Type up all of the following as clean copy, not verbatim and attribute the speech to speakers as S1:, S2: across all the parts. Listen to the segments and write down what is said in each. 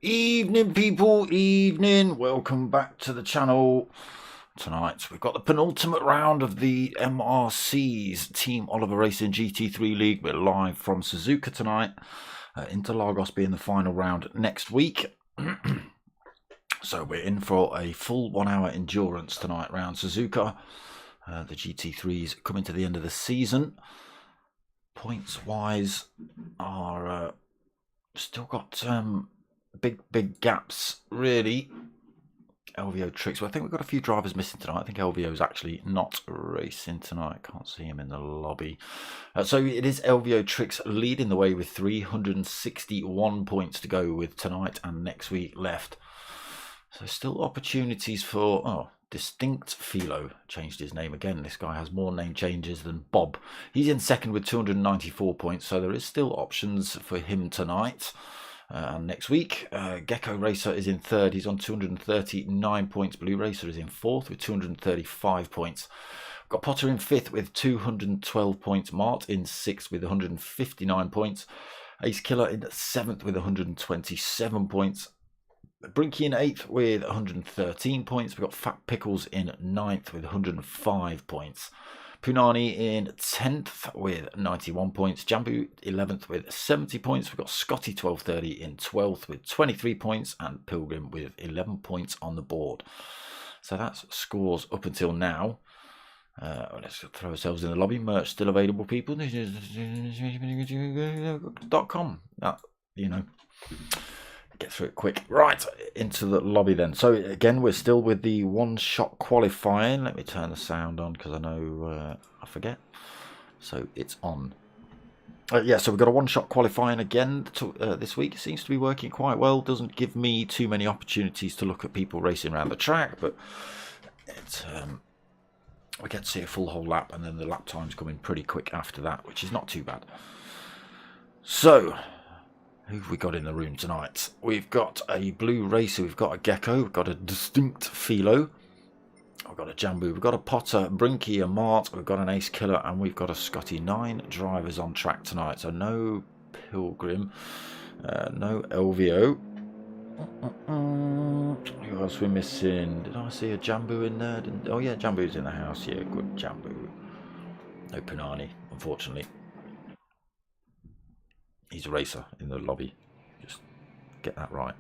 S1: Evening people, evening, welcome back to the channel. Tonight we've got the penultimate round of the MRCs Team Oliver Racing GT3 League. We're live from Suzuka tonight, Interlagos being the final round next week. So we're in for a full 1 hour endurance tonight round Suzuka. The GT3s coming to the end of the season. Points wise are still got big gaps really. LVO Tricks, well, I think we've got a few drivers missing tonight. I think LVO's actually not racing tonight. Can't see him in the lobby. So it is LVO Tricks leading the way with 361 points to go with tonight and next week left. So still opportunities for Distinct Philo. Changed his name again. This guy has more name changes than Bob. He's in second with 294 points, so there is still options for him tonight. And next week, Gecko Racer is in third. He's on 239 points. Blue Racer is in fourth with 235 points. We've got Potter in fifth with 212 points. Mart in sixth with 159 points. Ace Killer in seventh with 127 points. Brinky in eighth with 113 points. We've got Fat Pickles in ninth with 105 points. Punani in 10th with 91 points. Jambu 11th with 70 points. We've got Scotty 1230 in 12th with 23 points. And Pilgrim with 11 points on the board. So that's scores up until now. Let's throw ourselves in the lobby. Merch still available, people. .com. Get through it quick. Right, into the lobby then. So again, we're still with the one-shot qualifying. Let me turn the sound on because I know I forget. So it's on. Yeah, so we've got a one-shot qualifying again this week. It seems to be working quite well. Doesn't give me too many opportunities to look at people racing around the track, but it's we get to see a full whole lap, and then the lap times come in pretty quick after that, which is not too bad. So who have we got in the room tonight? We've got a Blue Racer, we've got a Gecko, we've got a Distinct Philo, we've got a Jambu, we've got a Potter, Brinky, a Mart, we've got an Ace Killer, and we've got a Scotty. 9 drivers on track tonight. So no Pilgrim, no LVO. Who else are we missing? Did I see a Jambu in there? Oh yeah, Jambu's in the house. Yeah, good Jambu. No Punani, unfortunately. He's a racer in the lobby. Just get that right.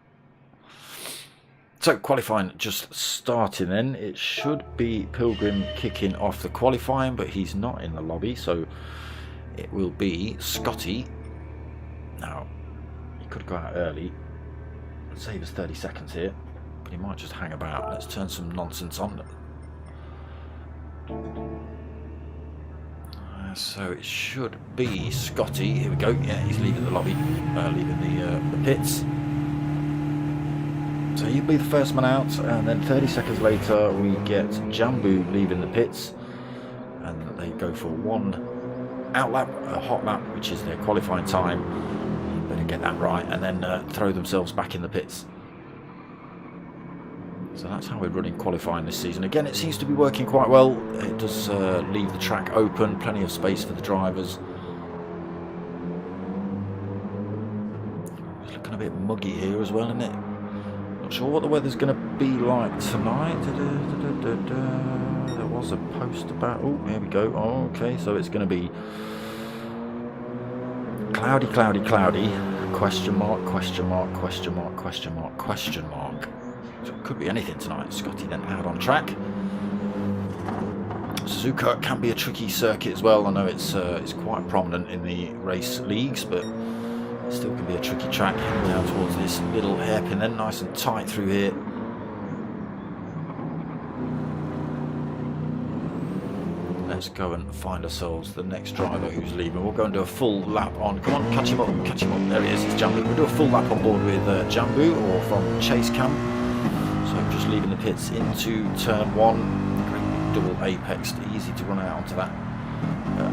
S1: So qualifying just starting then. It should be Pilgrim kicking off the qualifying, but he's not in the lobby. So it will be Scotty. Now, he could go out early and save us 30 seconds here. But he might just hang about. Let's turn some nonsense on. So it should be Scotty. Here we go. Yeah, he's leaving the lobby, leaving the pits. So he'll be the first man out, and then 30 seconds later we get Jambu leaving the pits, and they go for one out lap, a hot lap, which is their qualifying time. Better get that right, and then throw themselves back in the pits. So that's how we're running qualifying this season. Again, it seems to be working quite well. It does leave the track open, plenty of space for the drivers. It's looking a bit muggy here as well, isn't it? Not sure what the weather's going to be like tonight. There was a post about... Oh, here we go. Oh, okay, so it's going to be cloudy, cloudy, cloudy. Question mark, question mark, question mark, question mark, question mark. So it could be anything tonight. Scotty then out on track. Suzuka can be a tricky circuit as well. I know it's quite prominent in the race leagues, but it still can be a tricky track. Heading down towards this little hairpin then, nice and tight through here. Let's go and find ourselves the next driver who's leaving. We'll go and do a full lap on. Come on, catch him up, catch him up. There he is, it's Jambu. We'll do a full lap on board with Jambu, or from Chase Cam. So just leaving the pits into turn 1. Great double apex, easy to run out onto that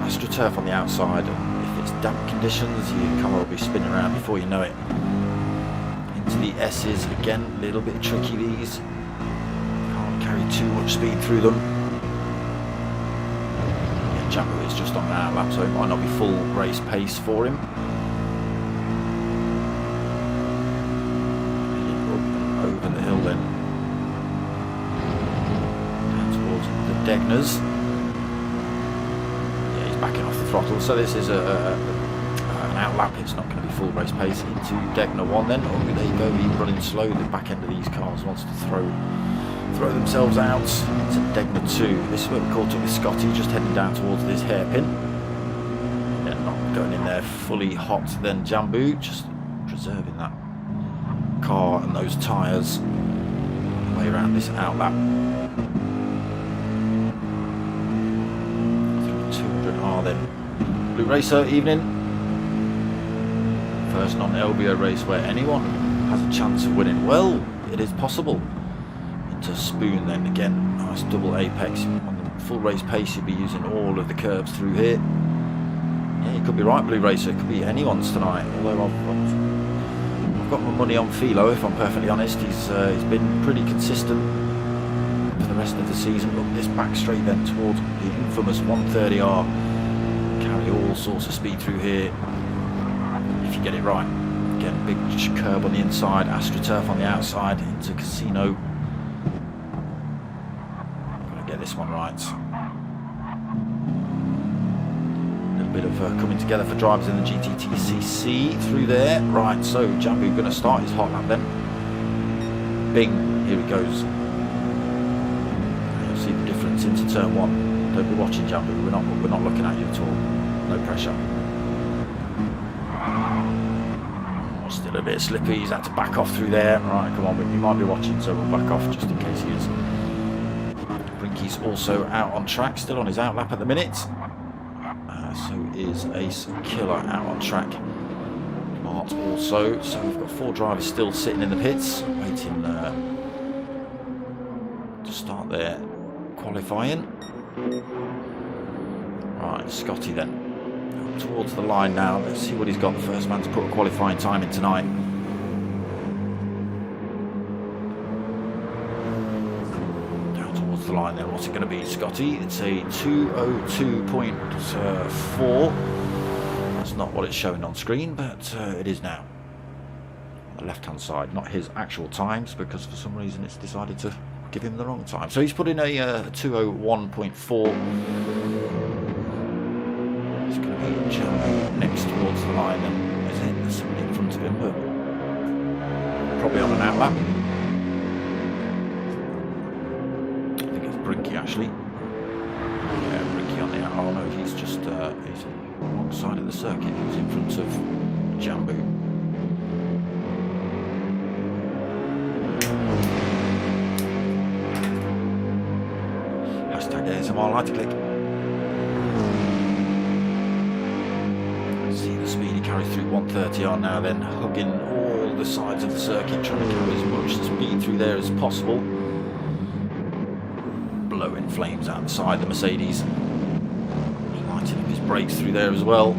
S1: AstroTurf on the outside. And if it's damp conditions, your car will be spinning around before you know it. Into the S's again, a little bit tricky these. Can't carry too much speed through them. Jambu is just on an outlap, so it might not be full race pace for him. Up and over the hill then. Down towards the Degners. Yeah, he's backing off the throttle, so this is an outlap. It's not going to be full race pace. Into Degner 1 then. Oh, there you go, he's running slow. The back end of these cars wants to throw themselves out. Into Degner 2. This is where we caught up with Scotty, just heading down towards this hairpin. Yeah, not going in there fully hot then Jambu, just preserving that car and those tyres way around this outlap. Through 200R then. Blue Racer evening. First non-LBO race where anyone has a chance of winning. Well, it is possible. To Spoon then, again, nice double apex. On the full race pace you'll be using all of the curbs through here. Yeah, you could be right, Blue Racer, it could be anyone's tonight, although I've got my money on Philo, if I'm perfectly honest. He's been pretty consistent for the rest of the season. Up this back straight then towards the infamous 130R. Carry all sorts of speed through here if you get it right. Again, big curb on the inside, AstroTurf on the outside, into Casino. Get this one right. A little bit of coming together for drivers in the GT3 through there. Right, so Jambu going to start his hot lap then. Bing, here he goes. You'll see the difference into turn 1. Don't be watching Jambu. We're not looking at you at all. No pressure. Oh, still a bit slippy. He's had to back off through there. Right, come on. He might be watching, so we'll back off just in case he is. He's also out on track, still on his outlap at the minute. So is Ace Killer out on track. Mart also. So we've got 4 drivers still sitting in the pits, waiting to start their qualifying. Right, Scotty then. Up towards the line now. Let's see what he's got. The first man to put a qualifying time in tonight. The line then, what's it going to be, Scotty? It's a 2:02.4. That's not what it's showing on screen, but it is now. On the left hand side, not his actual times, because for some reason it's decided to give him the wrong time. So he's put in a 2:01.4. It's going to be Jambu next towards the line, and is it? There's somebody in front of him, but probably on an outlap. Brinky actually. Yeah, Brinky on the out. Oh no, he's just he's on the wrong side of the circuit. He's in front of Jambu. Hashtag ASMR like to click. See the speed he carries through 130R now then, hugging all the sides of the circuit, trying to carry as much speed through there as possible. Blowing flames out the side, the Mercedes. Lighting up his brakes through there as well.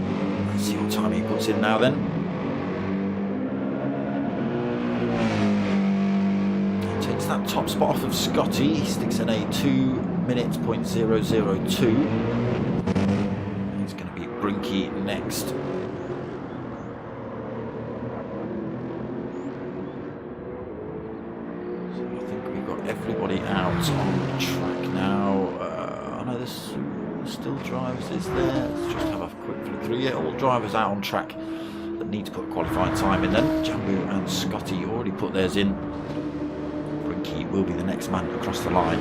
S1: Let's see what time he puts in now then. He takes that top spot off of Scotty. He sticks in a 2:002. It's going to be Brinky next. Everybody out on track now. I know there's still drivers, is there? Let's just have a quick flick through. Yeah, all drivers out on track that need to put qualifying time in then. Jambu and Scotty already put theirs in. Brinky will be the next man across the line.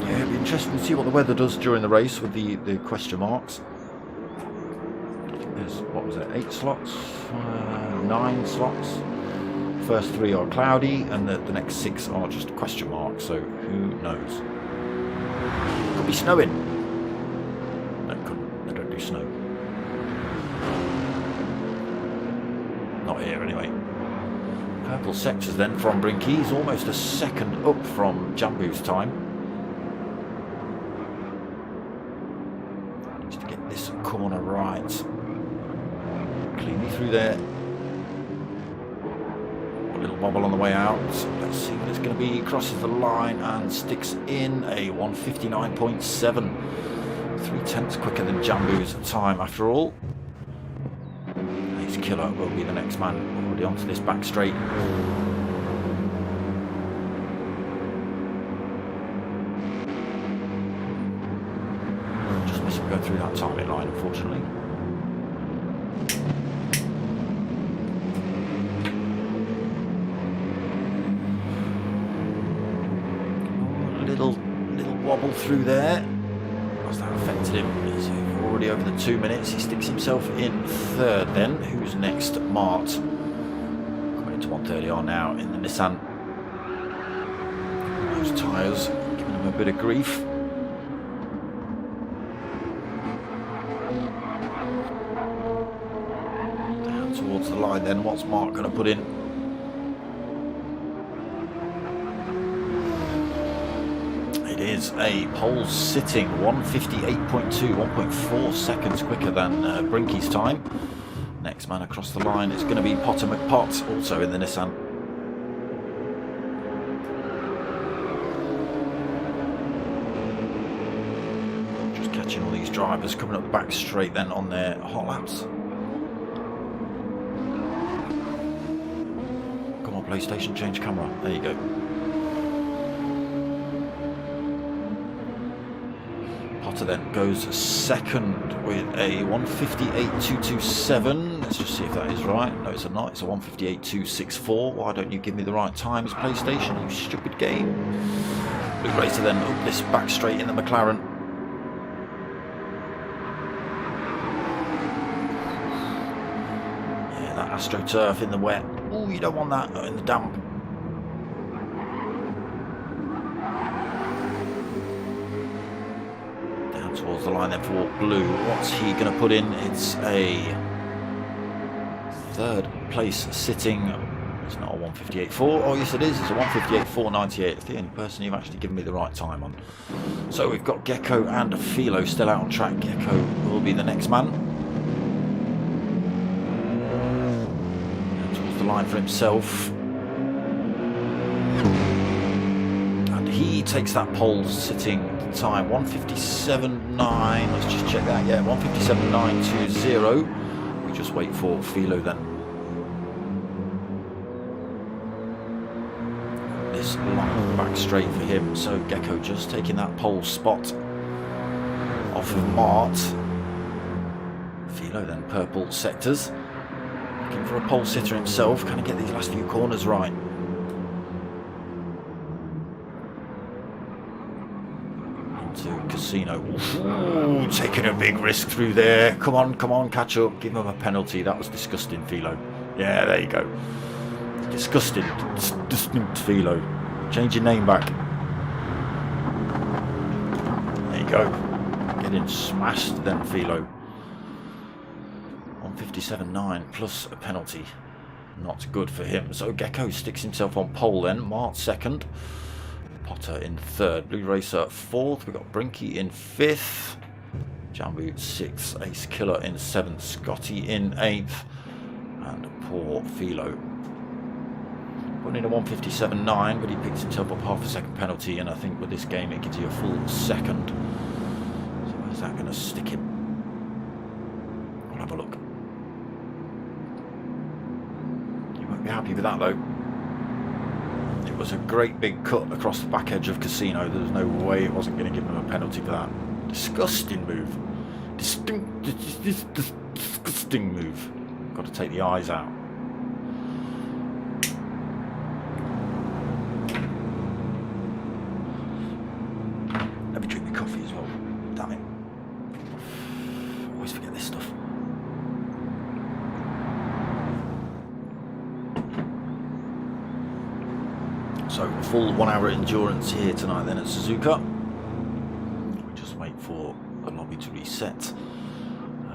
S1: Yeah, it'll be interesting to see what the weather does during the race with the question marks. There's, what was it, 8 slots? 9 slots. First 3 are cloudy, and the next 6 are just question marks, so who knows? Could be snowing. No, couldn't. They don't do snow. Not here, anyway. Purple sectors then from Brinky. He's almost a second up from Jambu's time. Needs to get this corner right. Cleanly through there. A little wobble on the way out. Let's see what it's going to be. Crosses the line and sticks in a 1:59.7. 3/10 quicker than Jambu's time after all. Ace Killer will be the next man. Already onto this back straight. Just missed him going through that timing line, unfortunately. Little wobble through there. How's that affected him? He's already over the 2 minutes. He sticks himself in third then. Who's next? Mart. Coming into 1:30R now in the Nissan. Those tyres giving him a bit of grief. Down towards the line then. What's Mart going to put in? It is a pole sitting 1:58.2, 1.4 seconds quicker than Brinky's time. Next man across the line is going to be Potter McPott, also in the Nissan. Just catching all these drivers coming up the back straight then on their hot laps. Come on, PlayStation, change camera. There you go. Then goes second with a 1:58.227. Let's just see if that is right. No, it's not. It's a 1:58.264. Why don't you give me the right times, PlayStation, you stupid game? Blue Racer then up this back straight in the McLaren. Yeah, that AstroTurf in the wet. Oh, you don't want that in the damp. Towards the line then for Blue. What's he going to put in? It's a third place sitting. It's not a 1:58.4. Oh yes it is. It's a 1:58.498. It's the only person you've actually given me the right time on. So we've got Gecko and Philo still out on track. Gecko will be the next man. And towards the line for himself. And he takes that pole sitting time 1:57.9. Let's just check that. Yeah, 1:57.920. We just wait for Philo then. This long back straight for him. So Gecko just taking that pole spot off of Mart. Philo then purple sectors. Looking for a pole sitter himself. Can he get these last few corners right? Casino. Ooh, taking a big risk through there. Come on, catch up. Give him a penalty. That was disgusting, Philo. Yeah, there you go. Disgusting. Distinct Philo. Change your name back. There you go. Getting smashed then, Philo. 1:57.9 plus a penalty. Not good for him. So Gecko sticks himself on pole then. Mart second. Potter in third, Blue Racer fourth, we've got Brinky in fifth, Jambu sixth, Ace Killer in seventh, Scotty in eighth, and poor Philo. Putting in a 1:57.9, but he picks himself up half a second penalty, and I think with this game it gives you a full second. So where's that going to stick him? We'll have a look. You won't be happy with that though. It was a great big cut across the back edge of Casino. There was no way it wasn't going to give him a penalty for that. Disgusting move. Disgusting move. Got to take the eyes out. So full 1 hour endurance here tonight then at Suzuka. We just wait for the lobby to reset.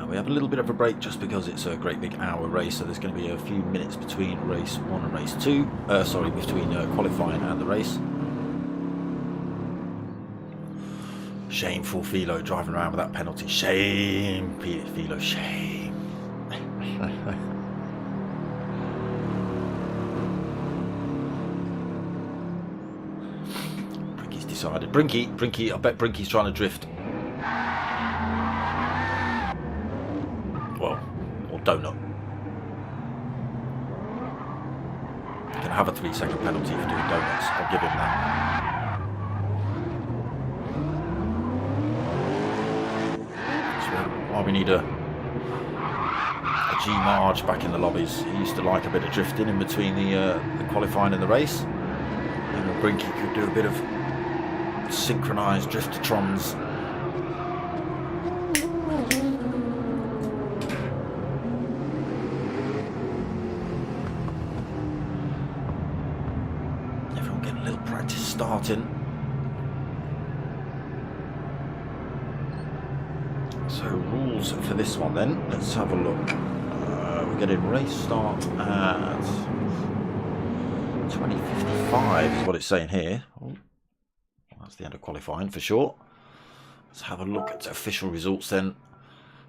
S1: We have a little bit of a break just because it's a great big hour race, so there's going to be a few minutes between race 1 and race 2. Sorry, between qualifying and the race. Shameful Philo driving around with that penalty. Shame, Philo, shame. Brinky's decided. Brinky, I bet Brinky's trying to drift. Well, or donut. You can have a 3-second penalty for doing donuts. I'll give him that. So we need a G Marge back in the lobbies. He used to like a bit of drifting in between the qualifying and the race. And Brinky could do a bit of synchronised driftatrons. Starting. So rules for this one then, let's have a look. We're getting race start at 20:55 is what it's saying here. Oh, that's the end of qualifying for sure. Let's have a look at official results then.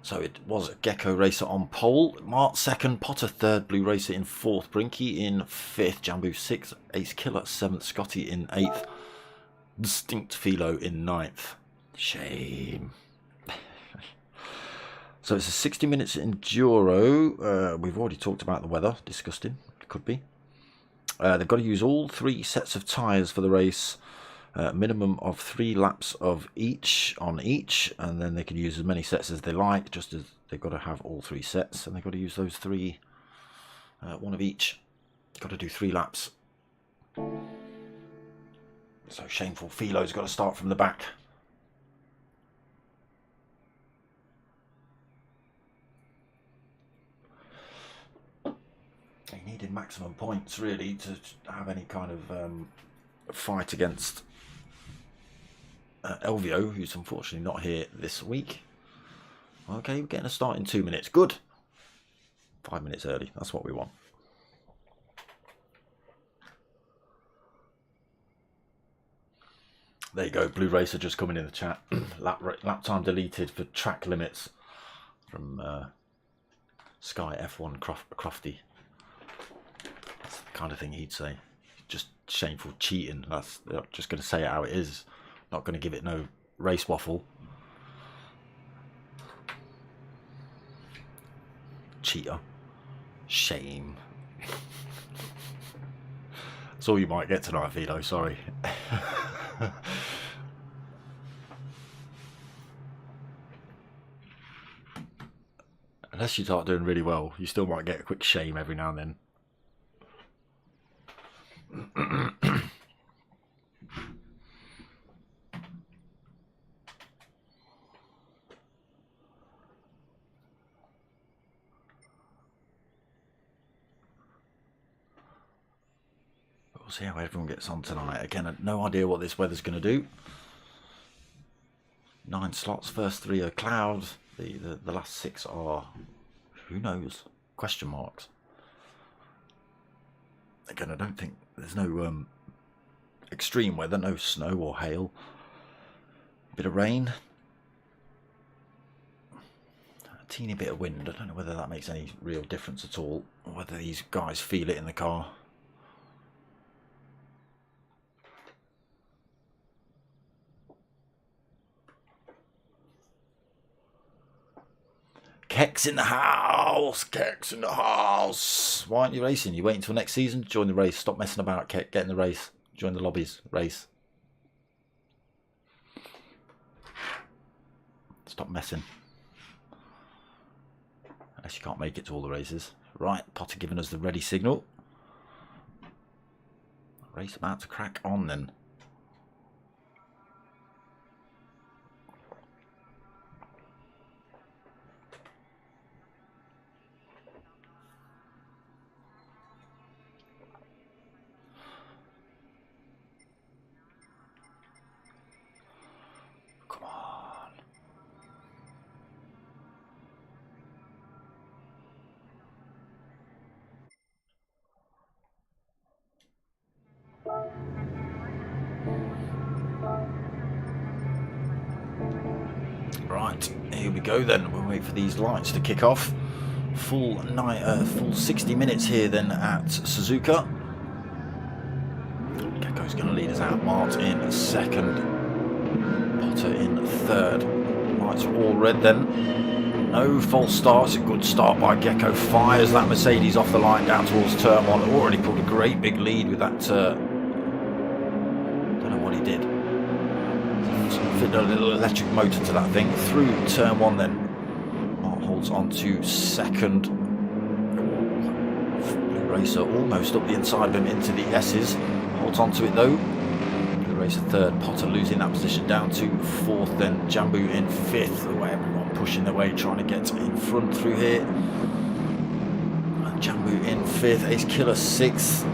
S1: So it was Gecko Racer on pole, Mart 2nd, Potter 3rd, Blue Racer in 4th, Brinky in 5th, Jambu 6th, Ace Killer 7th, Scotty in 8th, Distinct Philo in 9th. Shame. So it's a 60 minutes enduro. We've already talked about the weather. Disgusting. It could be. They've got to use all 3 sets of tyres for the race. Minimum of 3 laps of each on each, and then they can use as many sets as they like, just as they've got to have all 3 sets, and they've got to use those 3, one of each. Got to do 3 laps. So Shameful Philo's got to start from the back. He needed maximum points really to have any kind of fight against Elvio, who's unfortunately not here this week. Okay, we're getting a start in 2 minutes. Good. 5 minutes early. That's what we want. There you go. Blue Racer just coming in the chat. lap time deleted for track limits from Sky F1 Crofty. That's the kind of thing he'd say. Just shameful cheating. That's just going to say it how it is. Not going to give it no race waffle. Cheater. Shame. That's all you might get tonight, Vito. Sorry. Unless you start doing really well, you still might get a quick shame every now and then. We'll see how everyone gets on tonight. Again, I have no idea what this weather's going to do. 9 slots, first 3 are cloud. The last 6 are, who knows, question marks. Again, I don't think there's no extreme weather, no snow or hail. A bit of rain. A teeny bit of wind. I don't know whether that makes any real difference at all, or whether these guys feel it in the car. Keck's in the house! Keck's in the house! Why aren't you racing? You wait until next season? Join the race. Stop messing about, Keck. Get in the race. Join the lobbies. Race. Stop messing. Unless you can't make it to all the races. Right, Potter giving us the ready signal. Race about to crack on then. Right, here we go then. We'll wait for these lights to kick off. Full 60 minutes here then at Suzuka. Gecko's going to lead us out. Mart in second. Potter in third. Lights are all red then. No false starts. A good start by Gecko. Fires that Mercedes off the line down towards turn one. Already pulled a great big lead with that. Don't know what he did. Fitted a little electric motor to that thing. Through turn one then. Mart holds on to second. Blue Racer almost up the inside of him into the S's. Holds on to it though. Blue Racer third. Potter losing that position down to fourth. Then Jambu in fifth. Everyone pushing their way, trying to get in front through here. And Jambu in fifth. Ace Killer sixth.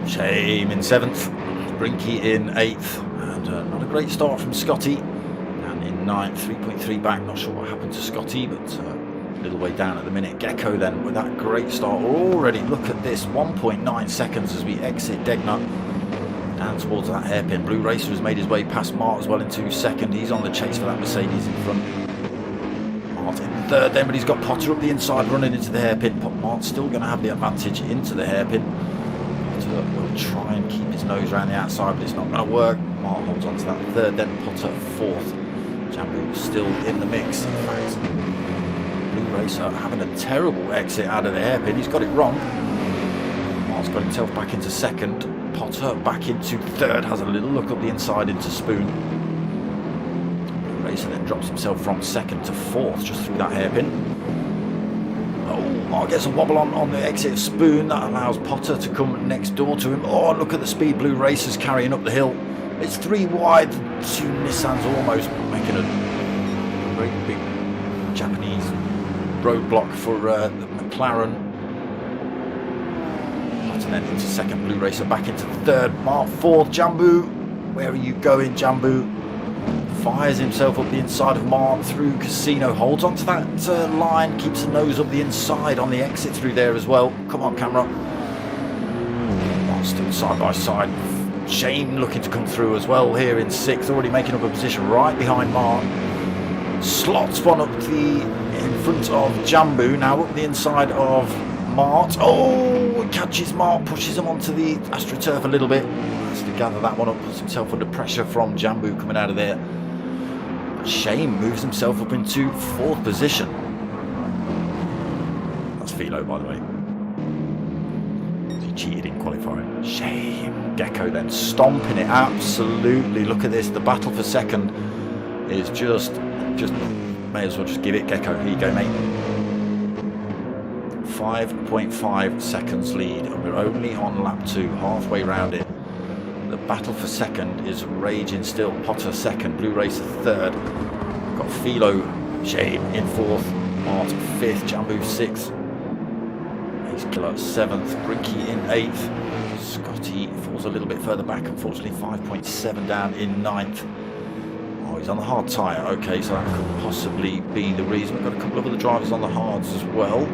S1: Shame in seventh. Brinky in eighth. And not a great start from Scotty. And in ninth, 3.3 back. Not sure what happened to Scotty, but a little way down at the minute. Gecko then with that great start. Already look at this, 1.9 seconds as we exit Degner. Down towards that hairpin. Blue Racer has made his way past Mart as well into second. He's on the chase for that Mercedes in front. Mart in third then, but he's got Potter up the inside running into the hairpin. Mart's still going to have the advantage into the hairpin. Potter will try and keep his nose around the outside, but it's not going to work. Mart holds on to that third, then Potter fourth. Jambu still in the mix. In fact, Blue Racer having a terrible exit out of the hairpin. He's got it wrong. Mart's got himself back into second. Potter back into third, has a little look up the inside into Spoon. Blue Racer then drops himself from second to fourth, just through that hairpin. Oh, Mart gets a wobble on the exit of Spoon. That allows Potter to come next door to him. Oh, look at the speed Blue Racer's carrying up the hill. It's three wide. Two Nissans almost making a great big Japanese roadblock for the McLaren. And then into second, Blue Racer back into third, Mart fourth. Jambu, where are you going, Jambu? Fires himself up the inside of Mart through Casino, holds onto that line, keeps the nose up the inside on the exit through there as well. Come on, camera. Mart still side by side. Shame looking to come through as well here in sixth, already making up a position right behind Mart. Slots one up in front of Jambu, now up the inside of Mart. Oh, catches Mart, pushes him onto the AstroTurf a little bit. Has to gather that one up, puts himself under pressure from Jambu coming out of there. Shame moves himself up into fourth position. That's Philo, by the way. He cheated in qualifying. Shame. Gecko then stomping it, absolutely. Look at this, the battle for second is just may as well just give it Gecko. Here you go, mate. 5.5 seconds lead, and we're only on lap 2, halfway round it. The battle for second is raging still. Potter second, Blue Racer third. We've got Philo, Shame in fourth, Mart fifth, Jambu sixth, Ace Killer seventh, Brinky in eighth. Scotty falls a little bit further back, unfortunately, 5.7 down in ninth. Oh, he's on the hard tyre. Okay, so that could possibly be the reason. We've got a couple of other drivers on the hards as well.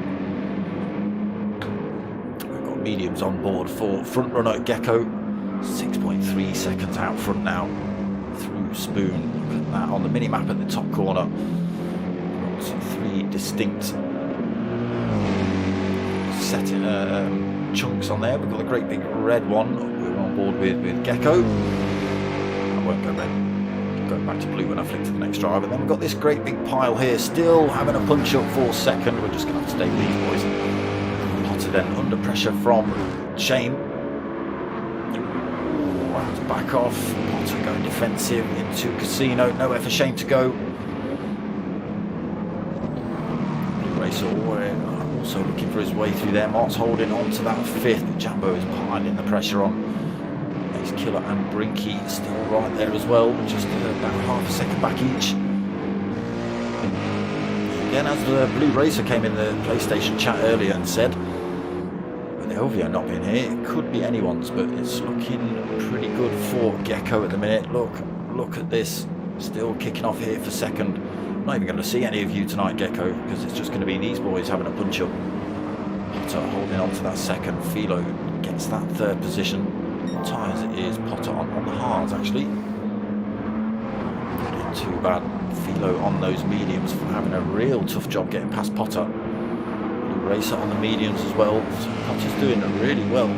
S1: Mediums on board for front runner Gecko. 6.3 seconds out front now through Spoon. Look at that on the mini map at the top corner. Three distinct chunks on there. We've got a great big red one we're on board with Gecko. I won't go red. Go back to blue when I flick to the next driver. Then we've got this great big pile here, still having a punch up for second. We're just going to have to stay with these boys. Then under pressure from Shame. Back off. Potter going defensive into Casino. Nowhere for Shame to go. Blue Racer also looking for his way through there. Mart's holding on to that fifth. Jambo is piling the pressure on. Ace Killer and Brinky still right there as well. Just about half a second back each. Again, as the Blue Racer came in the PlayStation chat earlier and said, Elvio not being here, it could be anyone's, but it's looking pretty good for Gecko at the minute. Look at this, still kicking off here for second. I'm not even going to see any of you tonight, Gecko, because it's just going to be these boys having a punch up. Potter holding on to that second. Philo gets that third position. What tyres it is Potter on the hards actually. too bad. Philo on those mediums for having a real tough job getting past Potter. Blue Racer on the mediums as well. So Potter's doing really well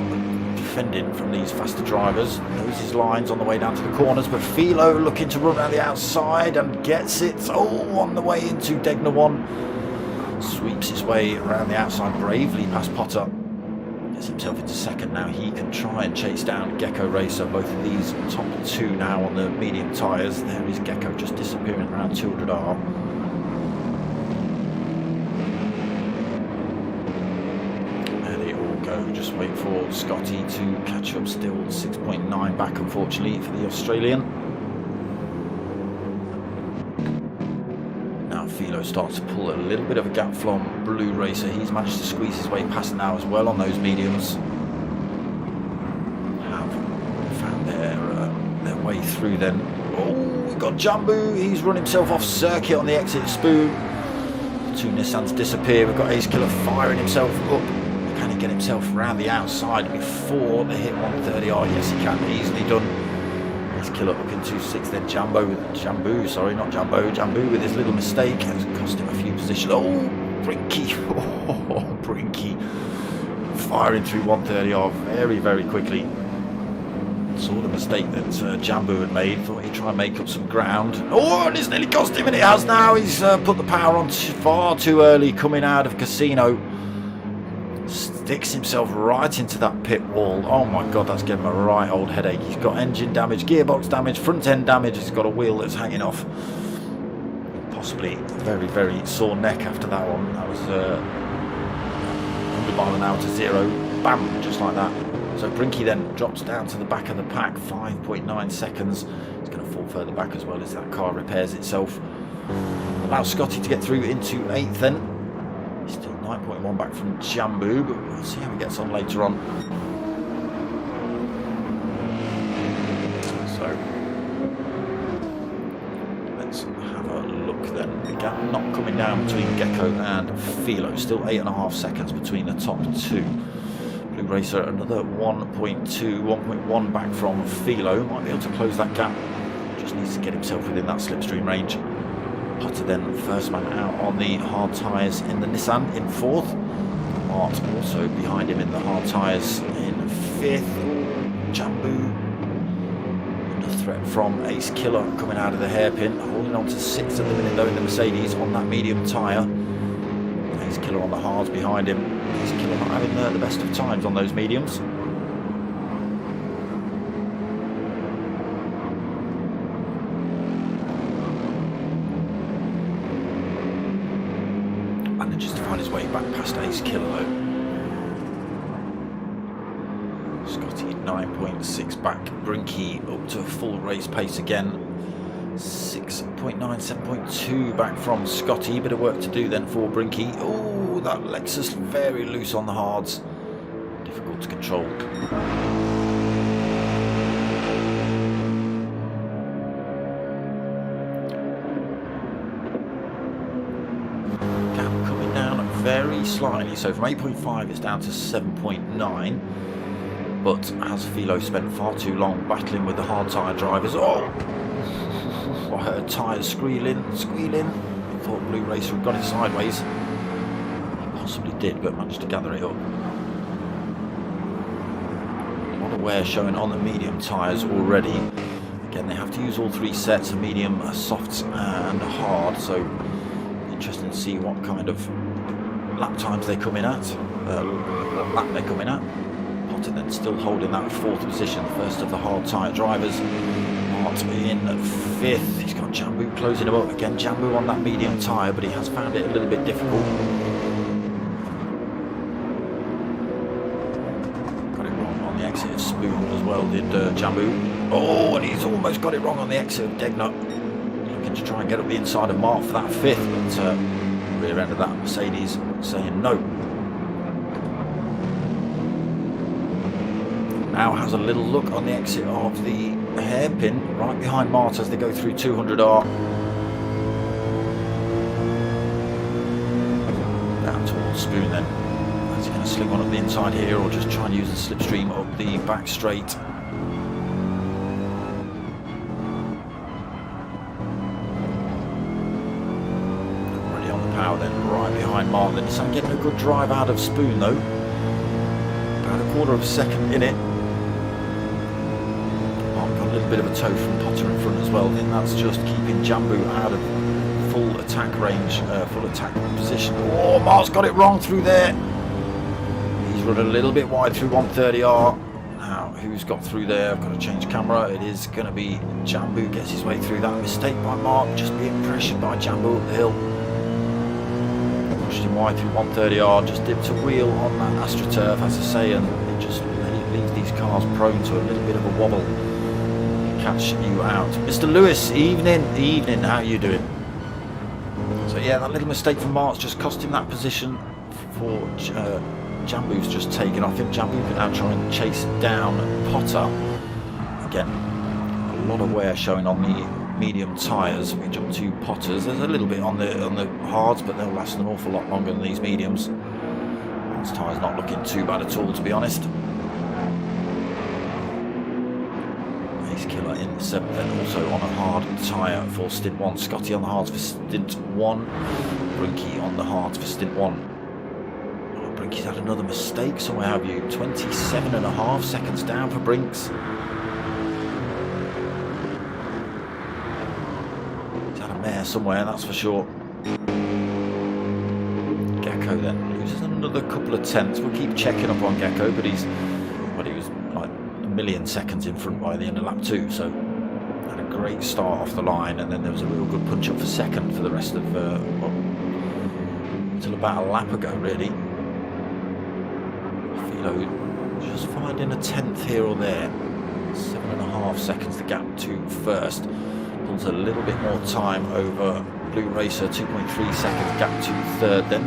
S1: defending from these faster drivers. Knows his lines on the way down to the corners, but Philo looking to run around the outside and gets it. Oh, on the way into Degner 1. Sweeps his way around the outside bravely past Potter. Gets himself into second now. He can try and chase down Gecko Racer. Both of these top two now on the medium tyres. There is Gecko just disappearing around 200R. There they all go. Just wait for Scotty to catch up. Still 6.9 back, unfortunately, for the Australian. Philo starts to pull a little bit of a gap from Blue Racer. He's managed to squeeze his way past now as well on those mediums. Have found their way through then. Oh, we've got Jambu. He's run himself off circuit on the exit spoon. The two Nissans disappear. We've got Ace Killer firing himself up. Can he get himself around the outside before the hit 130R? Yes, he can. Easily done. Killer looking 2.6, then Jambu with his little mistake has cost him a few positions. Oh, Brinky, oh, Brinky, firing through 130R very, very quickly. Saw the mistake that Jambu had made, thought he'd try and make up some ground. Oh, and it's nearly cost him, and it has now. He's put the power on far too early coming out of Casino. Sticks himself right into that pit wall. Oh my god, that's giving him a right old headache. He's got engine damage, gearbox damage, front end damage. He's got a wheel that's hanging off. Possibly a very, very sore neck after that one. That was 100 mile an hour to 0. Bam, just like that. So Brinky then drops down to the back of the pack, 5.9 seconds. He's going to fall further back as well as that car repairs itself. Allows Scotty to get through into 8th then. He's still 9.1 back from Jambu, but we'll see how he gets on later on. So let's have a look then. The gap not coming down between Gecko and Philo. Still 8.5 seconds between the top two. Blue Racer another 1.1 back from Philo. Might be able to close that gap. Just needs to get himself within that slipstream range. Potter then first man out on the hard tyres in the Nissan in 4th. Art also behind him in the hard tyres in 5th. Jambu under threat from Ace Killer coming out of the hairpin. Holding on to 6th at the minute though in the Mercedes on that medium tyre. Ace Killer on the hards behind him. Ace Killer not having the best of times on those mediums. Manages to find his way back past Ace Killer though. Scotty 9.6 back. Brinky up to a full race pace again. 6.9, 7.2 back from Scotty. Bit of work to do then for Brinky. Oh, that Lexus very loose on the hards. Difficult to control. Very slightly, so from 8.5 it's down to 7.9, but as Philo spent far too long battling with the hard tyre drivers. Oh, I heard tyres squealing. I thought Blue Racer had got it sideways. He possibly did, but managed to gather it up. A lot of wear showing on the medium tyres already. Again, they have to use all three sets of medium, softs and hard, so interesting to see what kind of lap times they come in at, what lap they're coming at. Potter then still holding that 4th position, first of the hard tyre drivers. Mart in 5th. He's got Jambu closing him up. Again, Jambu on that medium tyre, but he has found it a little bit difficult. Got it wrong on the exit of Spoon as well, did Jambu. Oh, and he's almost got it wrong on the exit of Degner. Looking to try and get up the inside of Mart for that 5th, but rear end of that Mercedes saying no. Now has a little look on the exit of the hairpin right behind Mart as they go through 200R. Down towards Spoon then. Is he going to sling one up the inside here or just try and use the slipstream up the back straight? right behind Mark. Then Nissan getting a good drive out of Spoon though. About a quarter of a second in it. Mark got a little bit of a toe from Potter in front as well. I think that's just keeping Jambu out of full attack range, full attack position. Oh, Mark's got it wrong through there. He's run a little bit wide through 130R. Now, who's got through there? I've got to change camera. It is going to be Jambu. Gets his way through that. Mistake by Mark, just being pressured by Jambu up the hill. Pushed him wide through 130R. Just dipped a wheel on that AstroTurf, as I say, and it just leaves these cars prone to a little bit of a wobble. Catch you out. Mr. Lewis, evening. How are you doing? So yeah, that little mistake from Mark's just cost him that position for Jambu's just taken. I think Jambu can now try and chase down Potter. Again, a lot of wear showing on the medium tyres. We jump to Potters. There's a little bit on the hards, but they'll last an awful lot longer than these mediums. This tyre's not looking too bad at all, to be honest. Ace Killer in 7th, and also on a hard tyre for stint 1. Scotty on the hards for stint 1. Brinky on the hards for stint 1. Brinky's had another mistake somewhere, have you? 27.5 seconds down for Brinks. He's had a mare somewhere, that's for sure. Gecko then loses another couple of tenths. We'll keep checking up on Gecko, but he was like a million seconds in front by the end of lap 2, so had a great start off the line, and then there was a real good punch up for second for the rest of until about a lap ago, really. Just finding a tenth here or there. 7.5 seconds the gap to first. Pulls a little bit more time over Blue Racer. 2.3 seconds gap to third. Then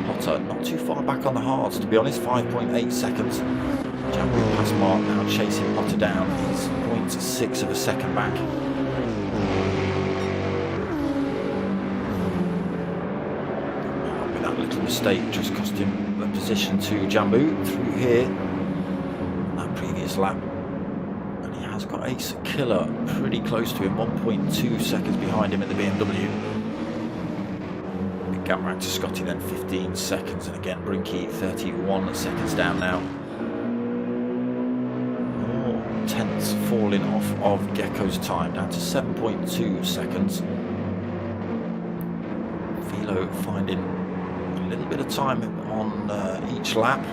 S1: Potter not too far back on the hards, to be honest. 5.8 seconds. Jambu past Mark, now chasing Potter down. He's 0.6 of a second back. With that little mistake just cost him the position to Jambu through here. That previous lap. And he has got Ace Killer pretty close to him. 1.2 seconds behind him in the BMW. Big gap back to Scotty then, 15 seconds. And again, Brinky 31 seconds down now. Tenths falling off of Gecko's time, down to 7.2 seconds. Philo finding a little bit of time on each lap.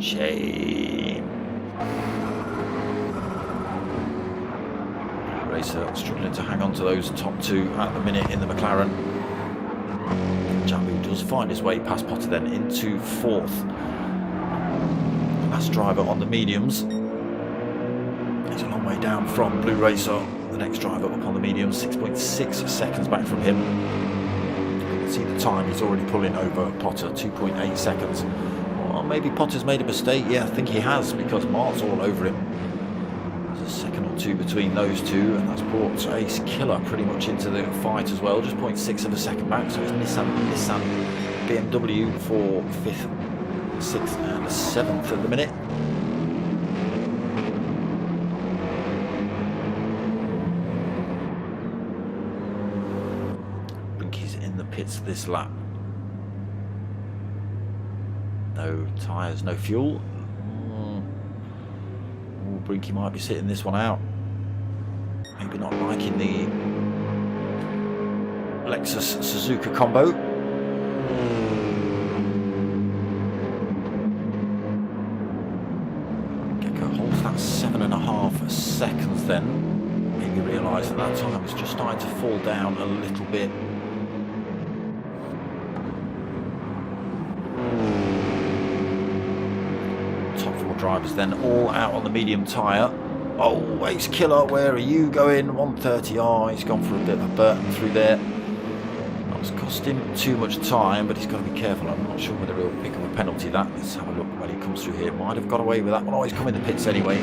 S1: Shame. Racer struggling to hang on to those top two at the minute in the McLaren. Jambu does find his way past Potter then into 4th. Last driver on the mediums. He's a long way down from Blue Racer. The next driver up on the mediums, 6.6 seconds back from him. You can see the time he's already pulling over Potter, 2.8 seconds. Or maybe Potter's made a mistake. Yeah, I think he has, because Mark's all over him. There's a second or two between those two, and that's brought Ace Killer pretty much into the fight as well. Just 0.6 of a second back, so it's Nissan, BMW for 5th, 6th and 7th at the minute. Pits this lap. No tyres, no fuel. Brinky might be sitting this one out. Maybe not liking the Lexus Suzuka combo. Gecko holds that 7.5 seconds then. Maybe realise that time is just starting to fall down a little bit. Drivers then all out on the medium tyre. Oh, Ace Killer, where are you going? 130R, he's gone for a bit of a burn through there. That was cost him too much time, but he's got to be careful. I'm not sure whether he'll pick up a penalty that. Let's have a look when he comes through here. Might have got away with that one. Oh, he's coming in the pits anyway.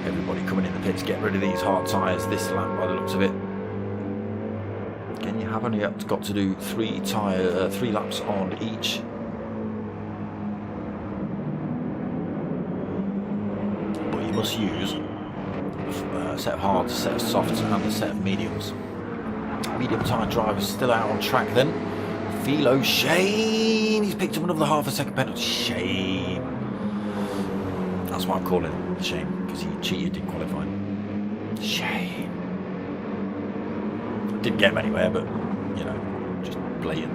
S1: Everybody coming in the pits, get rid of these hard tyres this lap by the looks of it. Again, you have only got to do 3 laps on each. Must use a set of hards, a set of softs and a set of mediums. Medium tyre drivers still out on track then. Philo, shame. He's picked up another half a second penalty. Shame. That's why I'm calling it shame, because he cheated in qualifying. Shame. Didn't get him anywhere, but, you know, just blatant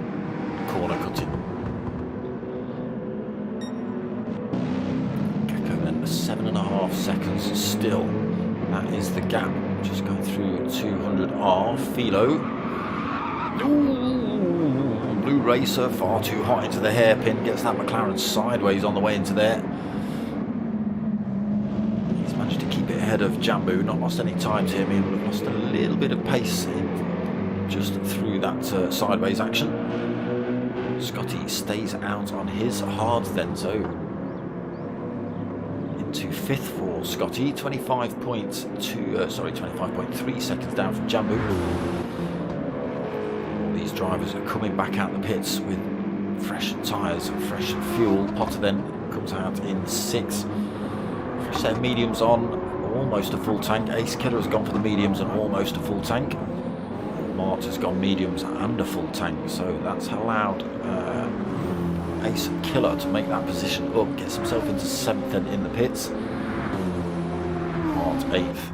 S1: corner cutting. Gecko then 7.5 seconds still. That is the gap. Just going through 200R. Philo. Ooh, Blue Racer far too hot into the hairpin. Gets that McLaren sideways on the way into there. He's managed to keep it ahead of Jambu. Not lost any time to him. He would have lost a little bit of pace just through that sideways action. Scotty stays out on his hards then, so into 5th for Scotty, 25.3 seconds down from Jambu. All these drivers are coming back out the pits with fresh tyres and fresh fuel. Potter then comes out in 6th. Fresh set of mediums on, almost a full tank. Ace Killer has gone for the mediums and almost a full tank. Mart has gone mediums and a full tank, so that's allowed Ace Killer to make that position up, gets himself into 7th and in the pits. Mart 8th.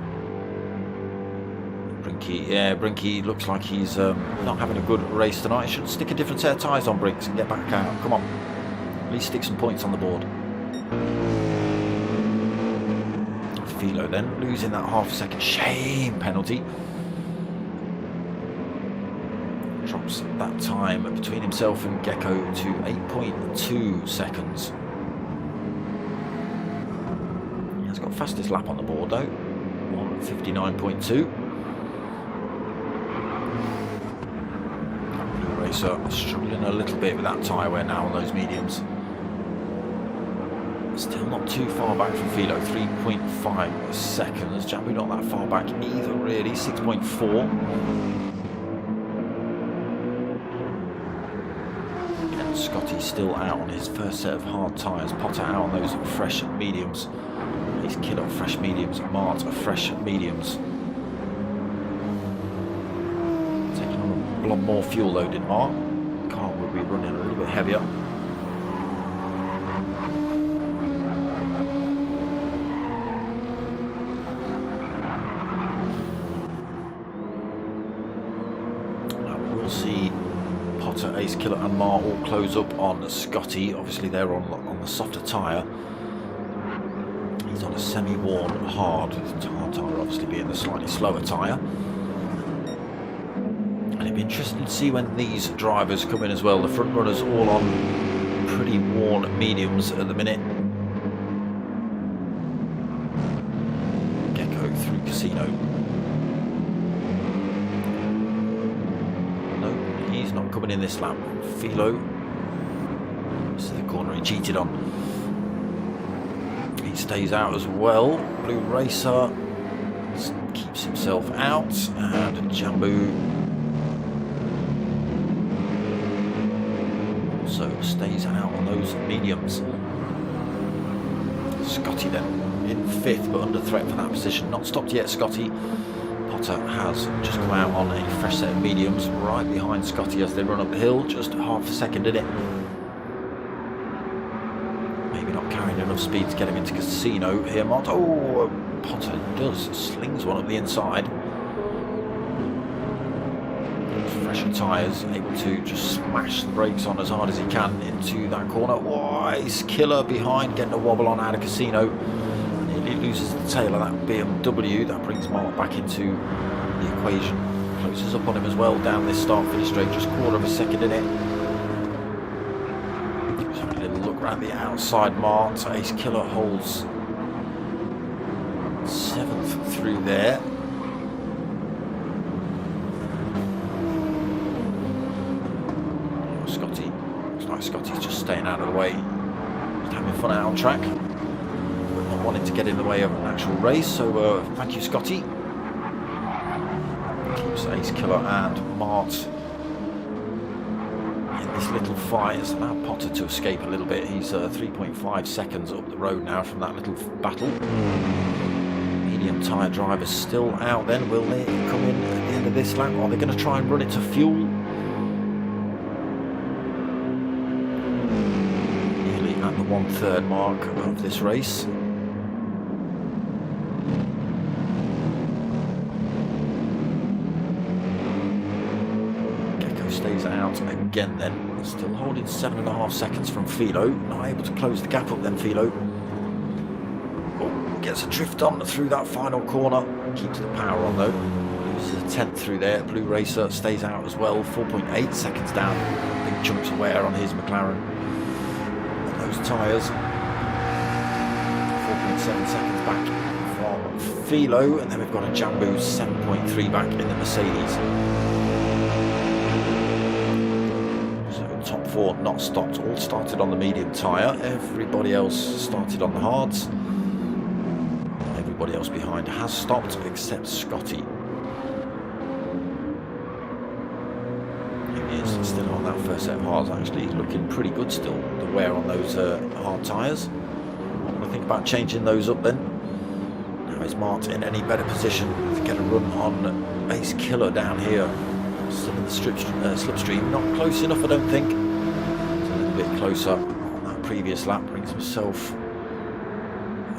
S1: Brinky looks like he's not having a good race tonight. He should stick a different set of tyres on, Brinks, and get back out. Come on, at least stick some points on the board. Philo then losing that half a second shame penalty. Drops that time between himself and Gecko to 8.2 seconds. He has got fastest lap on the board though, 1:59.2. Blue Racer struggling a little bit with that tyre wear now on those mediums. Still not too far back from Philo, 3.5 seconds. Jambu not that far back either really, 6.4. Scotty still out on his first set of hard tyres. Potter out on those fresh mediums. He's Kid on fresh mediums. Mart fresh mediums. Taking on a lot more fuel though, did Mart. Car will be running a little bit heavier. We'll see Potter, Ace Killer and Mar all close up on Scotty. Obviously they're on the softer tyre. He's on a semi-worn hard tyre, obviously being the slightly slower tyre. And it'd be interesting to see when these drivers come in as well. The front runners all on pretty worn mediums at the minute. Gecko through Casino. He's not coming in this lap. Philo. This is the corner he cheated on. He stays out as well. Blue Racer keeps himself out. And Jambu also stays out on those mediums. Scotty then in 5th but under threat for that position. Not stopped yet, Scotty. Potter has just come out on a fresh set of mediums right behind Scotty as they run up the hill, just half a second in it. Maybe not carrying enough speed to get him into Casino here, Mott. Oh, Potter does, slings one up the inside. Fresher tyres, able to just smash the brakes on as hard as he can into that corner. Wise Killer behind, getting a wobble on out of Casino. He loses the tail of that BMW. That brings Mark back into the equation. Closes up on him as well down this start-finish straight, just 1/4 of a second in it. Just having a little look around the outside. Mark, Ace Killer holds 7th through there. Scotty, looks like Scotty's just staying out of the way, just having fun out on track. Wanting to get in the way of an actual race, so thank you, Scotty. Keeps Ace Killer and Mart in this little fight. It's allowed Potter to escape a little bit. He's 3.5 seconds up the road now from that little battle. Medium tyre drivers still out then. Will they come in at the end of this lap? Are they going to try and run it to fuel? third mark of this race. Stays out again then, still holding 7.5 seconds from Philo, not able to close the gap up then Philo. Oh, gets a drift on through that final corner, keeps the power on though, loses a 10th through there. Blue Racer stays out as well, 4.8 seconds down, big chunks of wear on his McLaren. And those tyres, 4.7 seconds back from Philo, and then we've got a Jambu 7.3 back in the Mercedes. Top four not stopped, all started on the medium tyre, everybody else started on the hards. Everybody else behind has stopped except Scotty. He is still on that first set of hards, actually looking pretty good still, the wear on those hard tyres. I'm going to think about changing those up then. Now is Mart in any better position to get a run on Ace Killer down here? Still in the slipstream, not close enough I don't think. It's a little bit closer on that previous lap, brings himself a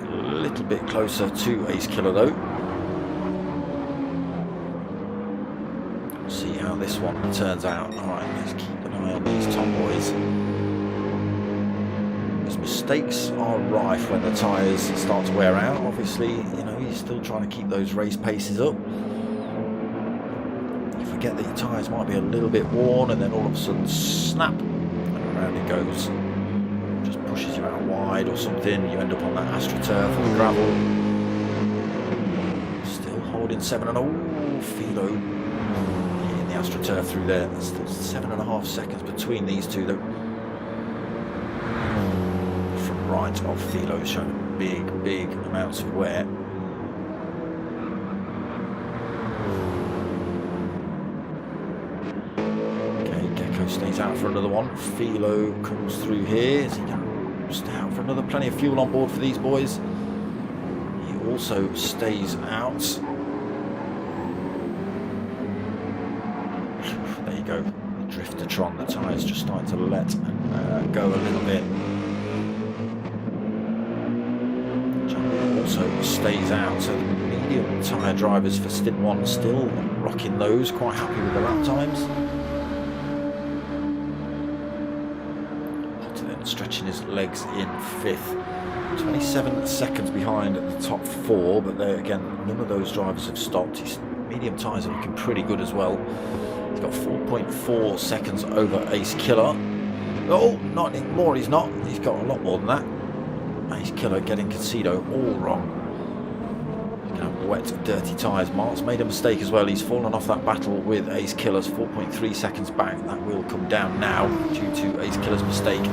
S1: little bit closer to Ace Killer though. See how this one turns out. Alright, let's keep an eye on these top boys. His mistakes are rife when the tyres start to wear out. Obviously, you know, he's still trying to keep those race paces up. Get that your tyres might be a little bit worn and then all of a sudden snap and around it goes, just pushes you out wide or something, you end up on that AstroTurf or the gravel. Still holding 7 and Philo in the AstroTurf through there. There's still 7.5 seconds between these two though. From right of Philo showing big amounts of wear. Stays out for another one. Philo comes through here. Is he going to stay out for another? Plenty of fuel on board for these boys. He also stays out. There you go. The Driftertron. The tyres just starting to let go a little bit. John also stays out. So the medium tyre drivers for stint 1 still rocking those. Quite happy with the lap times. Stretching his legs in 5th, 27 seconds behind the top 4, but there again none of those drivers have stopped. His medium tyres are looking pretty good as well. He's got 4.4 seconds over Ace Killer. Oh, not anymore, he's not. He's got a lot more than that. Ace Killer getting Casino all wrong. He's going to have wet, dirty tyres. Mark's made a mistake as well. He's fallen off that battle with Ace Killer's 4.3 seconds back. That will come down now due to Ace Killer's mistake.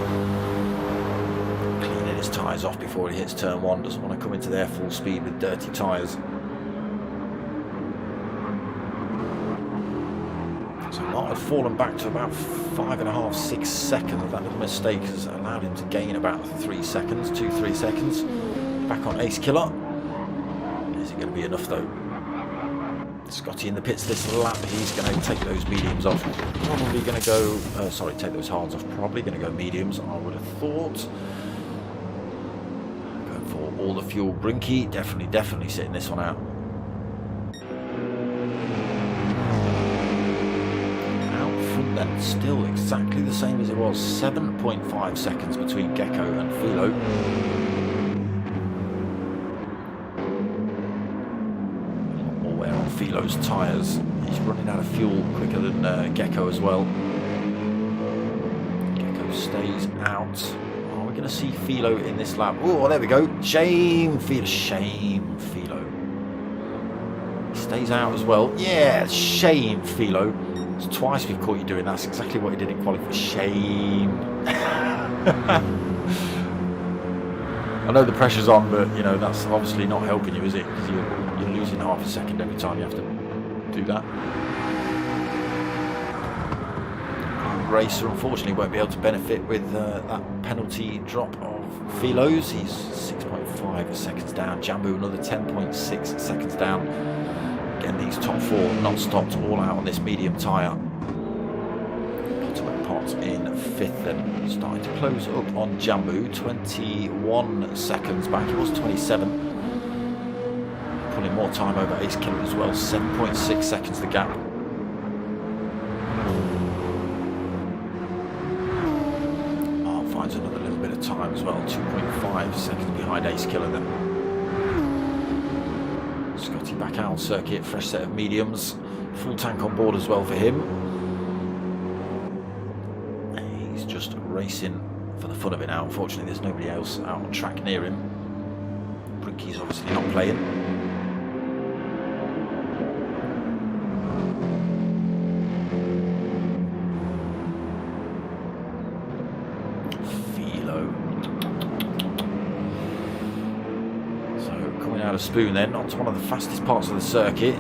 S1: Cleaning his tyres off before he hits turn 1. Doesn't want to come into there full speed with dirty tyres. So Mark had fallen back to about 5.5, 6 seconds. That little mistake has allowed him to gain about 3 seconds, 2-3 seconds. Back on Ace Killer. Is it going to be enough though? Scotty in the pits this lap. He's going to take those mediums off. Probably going to go, take those hards off. Probably going to go mediums, I would have thought. Going for all the fuel. Brinky, definitely sitting this one out. Out front then, still exactly the same as it was. 7.5 seconds between Gecko and Philo. Philo's tyres. He's running out of fuel quicker than Gecko as well. Gecko stays out. Are we going to see Philo in this lap? Oh, there we go. Shame Philo. He stays out as well. Yeah, shame Philo. It's twice we've caught you doing that. That's exactly what he did in qualifying. Shame. I know the pressure's on, but you know that's obviously not helping you, is it? Because you're losing half a second every time you have to do that. Racer unfortunately won't be able to benefit with that penalty drop of Philo's. He's 6.5 seconds down. Jambu another 10.6 seconds down. Again, these top 4 not stopped, all out on this medium tyre. Ultimate Pot out in 5th then. Starting to close up on Jambu, 21 seconds back. He was 27. Pulling more time over Ace Killer as well, 7.6 seconds the gap. Mark finds another little bit of time as well, 2.5 seconds behind Ace Killer then. Scotty back out on circuit, fresh set of mediums, full tank on board as well for him. He's just racing for the fun of it now. Unfortunately, there's nobody else out on track near him. Brinky's obviously not playing. Spoon then onto one of the fastest parts of the circuit.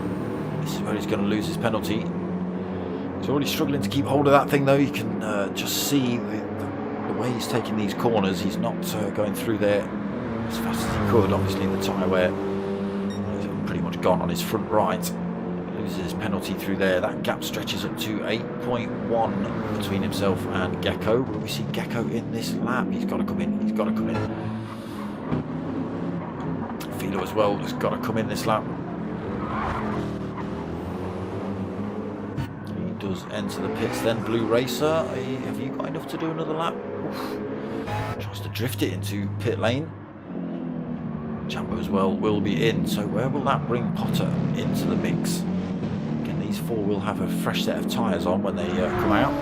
S1: This is where he's going to lose his penalty. He's already struggling to keep hold of that thing though. You can just see the way he's taking these corners. He's not going through there as fast as he could. Obviously the tyre wear is pretty much gone on his front right. Loses his penalty through there. That gap stretches up to 8.1 between himself and Gecko. Will we see Gecko in this lap? He's got to come in. He's got to come in. As well, has got to come in this lap. He does enter the pits then. Blue Racer, have you got enough to do another lap? Oof. Tries to drift it into pit lane. Jambo as well will be in, so where will that bring Potter into the mix? Again, these four will have a fresh set of tyres on when they come out.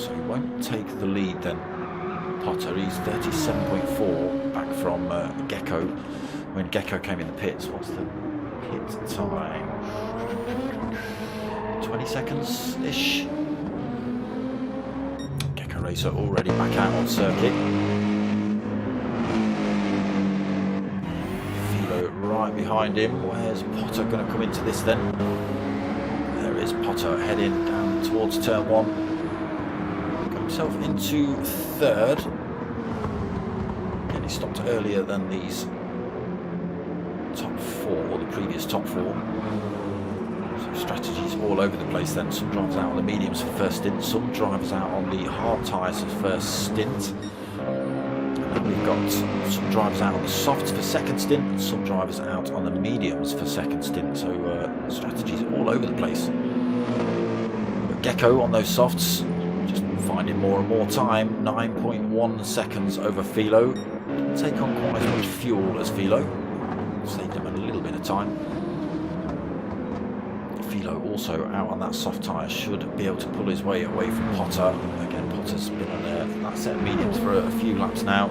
S1: So he won't take the lead then. Potter, he's 37.4 back from Gecko when Gecko came in the pits. What's the pit time? 20 seconds ish. Gecko Racer already back out on circuit. Philo right behind him. Where's Potter going to come into this then? There is Potter heading down towards turn 1. Himself into 3rd. Again, he stopped earlier than these top 4, or the previous top 4. So strategies all over the place then. Some drivers out on the mediums for first stint, some drivers out on the hard tyres for first stint. And then we've got some drivers out on the softs for second stint, and some drivers out on the mediums for second stint. So strategies all over the place. But Gecko on those softs, finding more and more time, 9.1 seconds over Philo. Didn't take on quite as much fuel as Philo. Saved him a little bit of time. Philo also out on that soft tyre, should be able to pull his way away from Potter. Again, Potter's been on that set of mediums for a few laps now.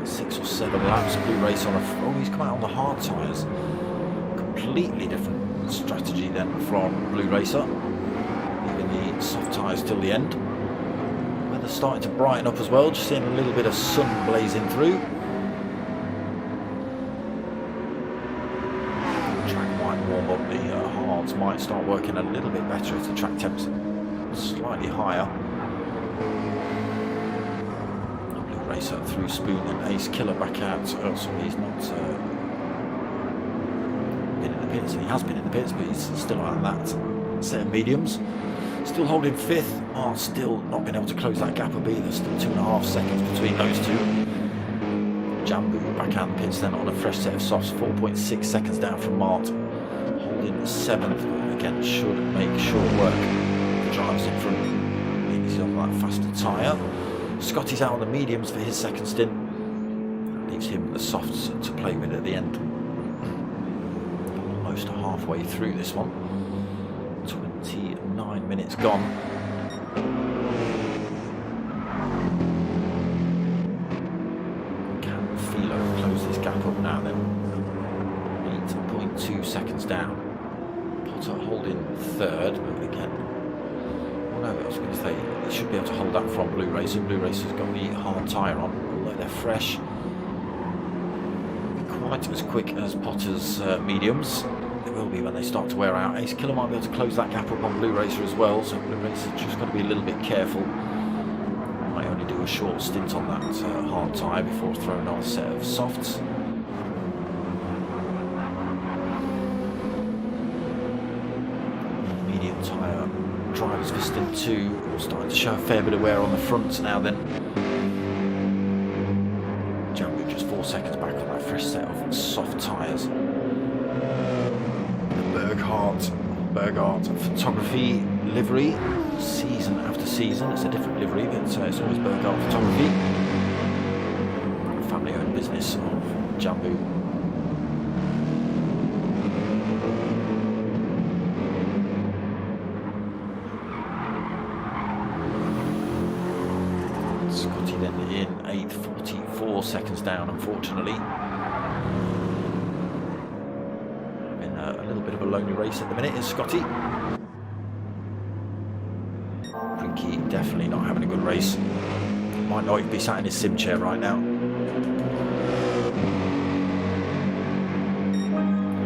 S1: 6 or 7 laps. Blue Race on he's come out on the hard tyres. Completely different strategy then from Blue Racer. Leaving the soft tyres till the end. Starting to brighten up as well, just seeing a little bit of sun blazing through. The track might warm up, the hards might start working a little bit better if the track temps slightly higher. Blue Racer through Spoon and Ace Killer back out. So he's not been in the pits, and he has been in the pits, but he's still on that set of mediums. Still holding 5th. Still not been able to close that gap a bit. There's still 2.5 seconds between those two. Jambu back out the pits then on a fresh set of softs, 4.6 seconds down from Mart. Holding 7th. Again, should make short work. The drivers in front. He's on that faster tyre. Scotty's out on the mediums for his second stint. Leaves him the softs to play with at the end. Almost halfway through this one. 29 minutes gone. Can Philo close this gap up now then? 8.2 seconds down. Potter holding 3rd, but again, oh no, I was going to say, he should be able to hold that from Blue Racer. Blue Racer's got the hard tyre on, although they're fresh. Quite as quick as Potter's mediums. They will be when they start to wear out. Ace Killer might be able to close that gap up on Blue Racer as well, so Blue Racer's just got to be a little bit careful. Might only do a short stint on that hard tyre before throwing on a set of softs. Medium tyre stint 2, starting to show a fair bit of wear on the fronts now then. Jambu just 4 seconds back on that fresh set of soft tyres. Berghardt photography livery, season after season. It's a different livery, but it's always Berghardt photography. Family-owned business of Jambu. Scotty then in 8th, 44 seconds down, unfortunately. Having a little bit of a lonely race at the minute is Scotty. Brinky definitely not having a good race. Might not even be sat in his sim chair right now.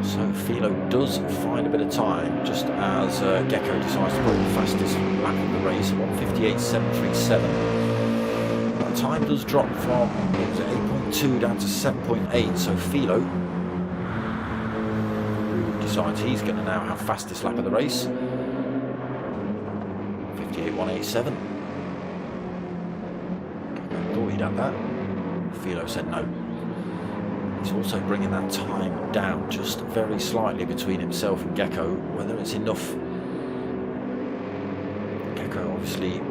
S1: So Philo does find a bit of time just as Gecko decides to put the fastest lap of the race, 1:58.737. Time does drop from 8.2 down to 7.8, so Philo decides he's going to now have fastest lap of the race, 58.187. Thought he'd have that. Philo said no. He's also bringing that time down just very slightly between himself and Gecko. Whether it's enough, Gecko obviously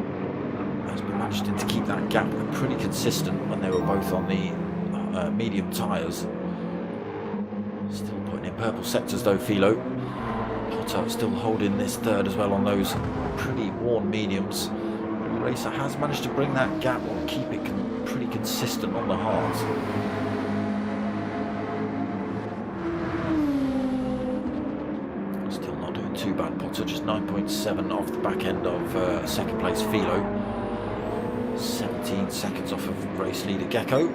S1: has been managing to keep that gap pretty consistent when they were both on the medium tyres. Still putting in purple sectors though, Philo. Potter still holding this third as well on those pretty worn mediums. The racer has managed to bring that gap or keep it pretty consistent on the hards. Still not doing too bad, Potter, just 9.7 off the back end of second place Philo. 17 seconds off of race leader Gecko.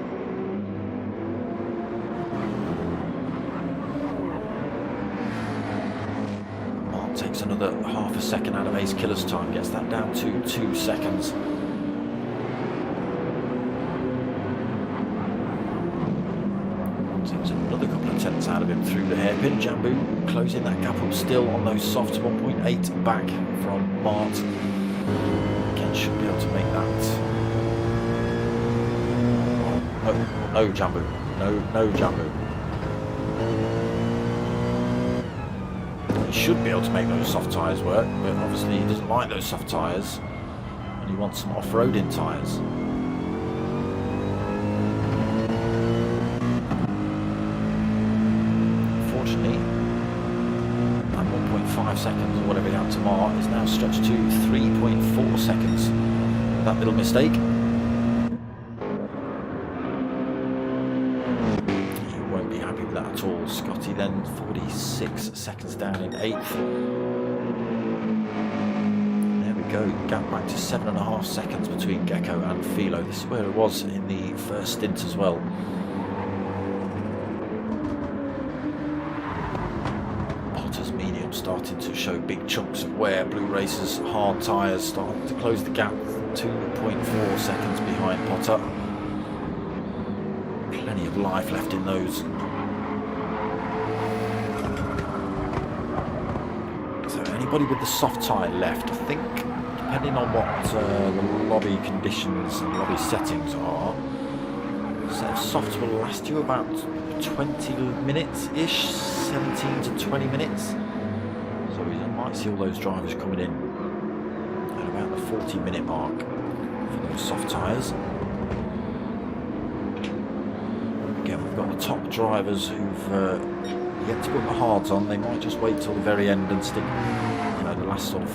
S1: Mark takes another half a second out of Ace Killer's time, gets that down to 2 seconds. Takes another couple of tenths out of him through the hairpin. Jambu closing that gap up still on those softs, 1.8 back from Mart. Again, should be able to make that. No Jambu. No Jambu. He should be able to make those soft tyres work, but obviously he doesn't like those soft tyres and he wants some off-roading tyres. Unfortunately, that 1.5 seconds or whatever he had to Mart is now stretched to 3.4 seconds. That little mistake. At all. Scotty then 46 seconds down in 8th. There we go, gap back to 7.5 seconds between Gecko and Philo. This is where it was in the first stint as well. Potter's medium starting to show big chunks of wear. Blue Racer's hard tyres starting to close the gap, 2.4 seconds behind Potter. Plenty of life left in those. Anybody with the soft tyre left, I think, depending on what the lobby conditions and lobby settings are, a set of softs will last you about 20 minutes-ish, 17 to 20 minutes. So we might see all those drivers coming in at about the 40-minute mark for those soft tyres. Again, we've got the top drivers who've yet to put the hards on. They might just wait till the very end and stick, the last sort of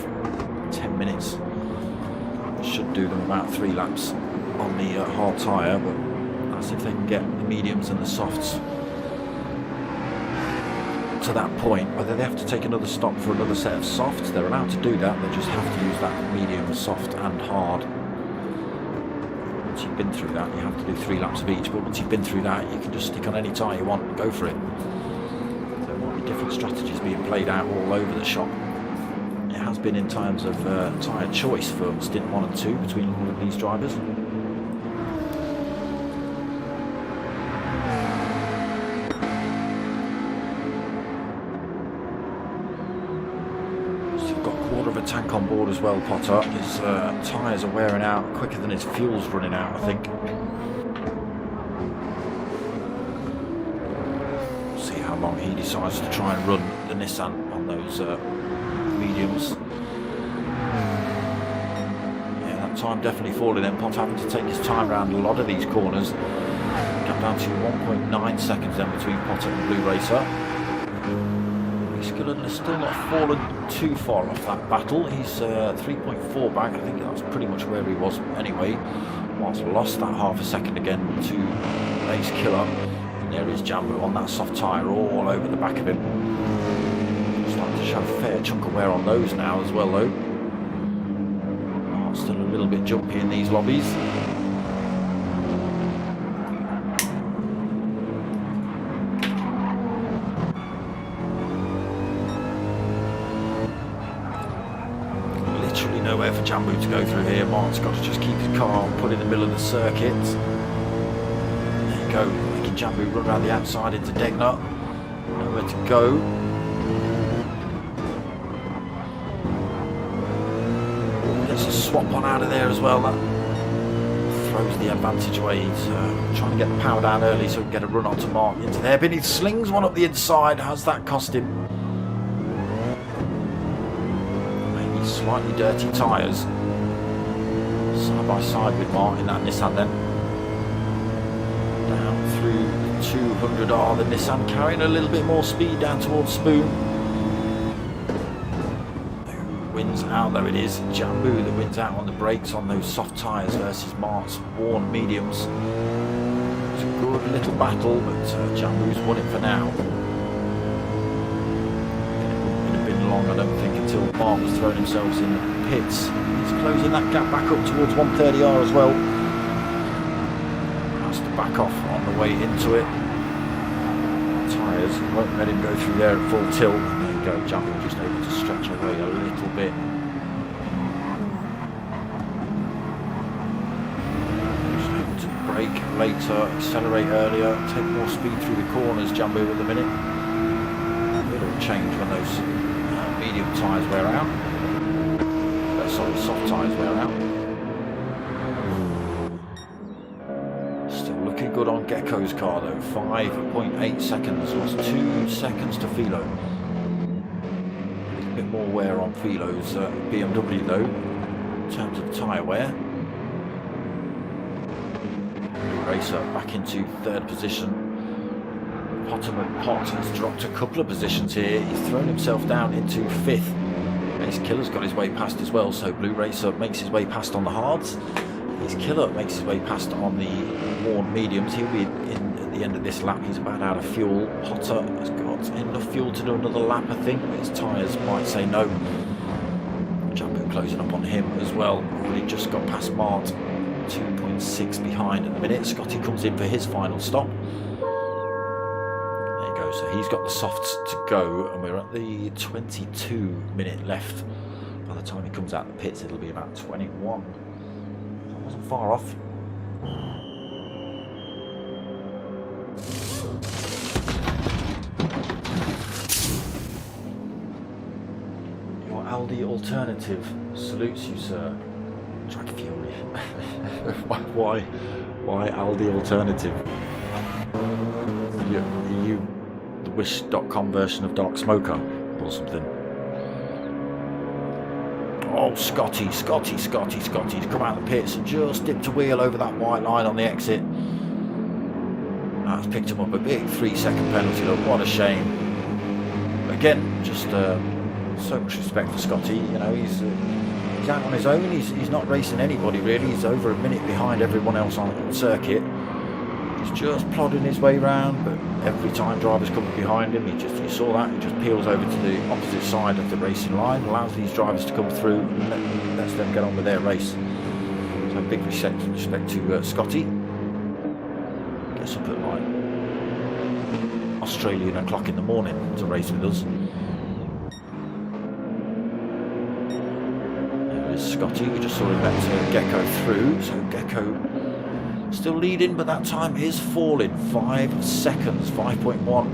S1: 10 minutes. Should do them about 3 laps on the hard tyre, but that's if they can get the mediums and the softs to that point. Whether they have to take another stop for another set of softs, they're allowed to do that. They just have to use that medium, soft and hard. Once you've been through that, you have to do 3 laps of each, but once you've been through that, you can just stick on any tyre you want and go for it. There might be different strategies being played out all over the shop. It has been in times of tyre choice for stint 1 and 2 between all of these drivers. of a tank on board as well, Potter. His tyres are wearing out quicker than his fuel's running out, I think. See how long he decides to try and run the Nissan on those mediums. Yeah, that time definitely falling in. Potter having to take his time around a lot of these corners. Got down to 1.9 seconds then between Potter and Blue Racer. He's still not fallen too far off that battle. He's 3.4 back. I think that's pretty much where he was anyway. Whilst lost that half a second again to Ace Killer. And there is Jambu on that soft tyre all over the back of him. Starting to show a fair chunk of wear on those now as well though. Oh, still a little bit jumpy in these lobbies. Nowhere for Jambu to go through here. Mark's got to just keep his car put in the middle of the circuit. There you go, making Jambu run around the outside into Degner. Nowhere to go. There's a swap on out of there as well. That throws the advantage away. He's trying to get the power down early so he can get a run onto Mark into there. But he slings one up the inside. Has that cost him? Slightly dirty tyres, side by side with Mark in that Nissan then. Down through 200R, the Nissan carrying a little bit more speed down towards Spoon. Who wins out? There it is, Jambu that wins out on the brakes on those soft tyres versus Mark's worn mediums. It's a good little battle, but Jambu's won it for now. Long, I don't think, until Mark was throwing himself in the pits. He's closing that gap back up towards 130R as well. Has to back off on the way into it. Tyres won't let him go through there at full tilt. There you go, Jambu just able to stretch away a little bit. Just able to brake later, accelerate earlier, take more speed through the corners, Jambu at the minute. It'll change when those medium tyres wear out. Sorry, soft tyres wear out. Still looking good on Gecko's car though. 5.8 seconds, lost 2 seconds to Philo. A little bit more wear on Philo's BMW though, in terms of tyre wear. Racer back into third position. Pot has dropped a couple of positions here. He's thrown himself down into fifth. Ace Killer's got his way past as well, so Blue Racer makes his way past on the hards. Ace Killer makes his way past on the worn mediums. He'll be in at the end of this lap. He's about out of fuel. Potter has got enough fuel to do another lap, I think, but his tyres might say no. Jambu closing up on him as well. Already just got past Mart. 2.6 behind at the minute. Scotty comes in for his final stop. So he's got the softs to go, and we're at the 22-minute left. By the time he comes out the pits, it'll be about 21. That wasn't far off. Your Aldi alternative salutes you, sir. Drag Fury. Why Aldi alternative? You the Wish.com version of Dark Smoker or something. Oh, Scotty's come out of the pits and just dipped a wheel over that white line on the exit. That's picked him up a big 3-second penalty. Look, what a shame. Again, just so much respect for Scotty. You know, he's out on his own. He's not racing anybody really. He's over a minute behind everyone else on the circuit. He's just plodding his way round, but every time drivers come behind him, you saw that, he just peels over to the opposite side of the racing line, allows these drivers to come through and lets them get on with their race. So big respect to Scotty. Gets up at like Australian o'clock in the morning to race with us. There is Scotty, we just saw him let Gecko through, so Gecko still leading, but that time is falling. 5 seconds, 5.1.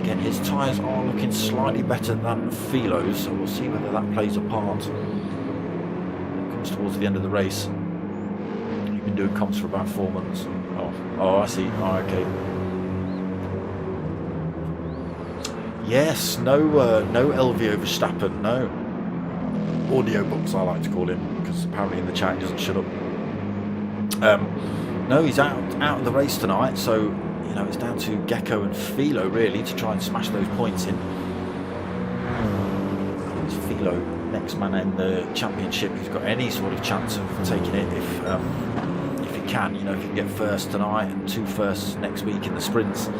S1: Again, his tyres are looking slightly better than Philo's, so we'll see whether that plays a part when it comes towards the end of the race. You've been doing comps for about 4 months. Oh, I see. Oh, okay. Yes, no LVO Verstappen, no. Audiobooks, I like to call him, because apparently in the chat he doesn't shut up. No, he's out of the race tonight, so you know it's down to Gecko and Philo really to try and smash those points in. It's Philo, next man in the championship, who's got any sort of chance of taking it if he can. You know, if he can get first tonight and 2 firsts next week in the sprints.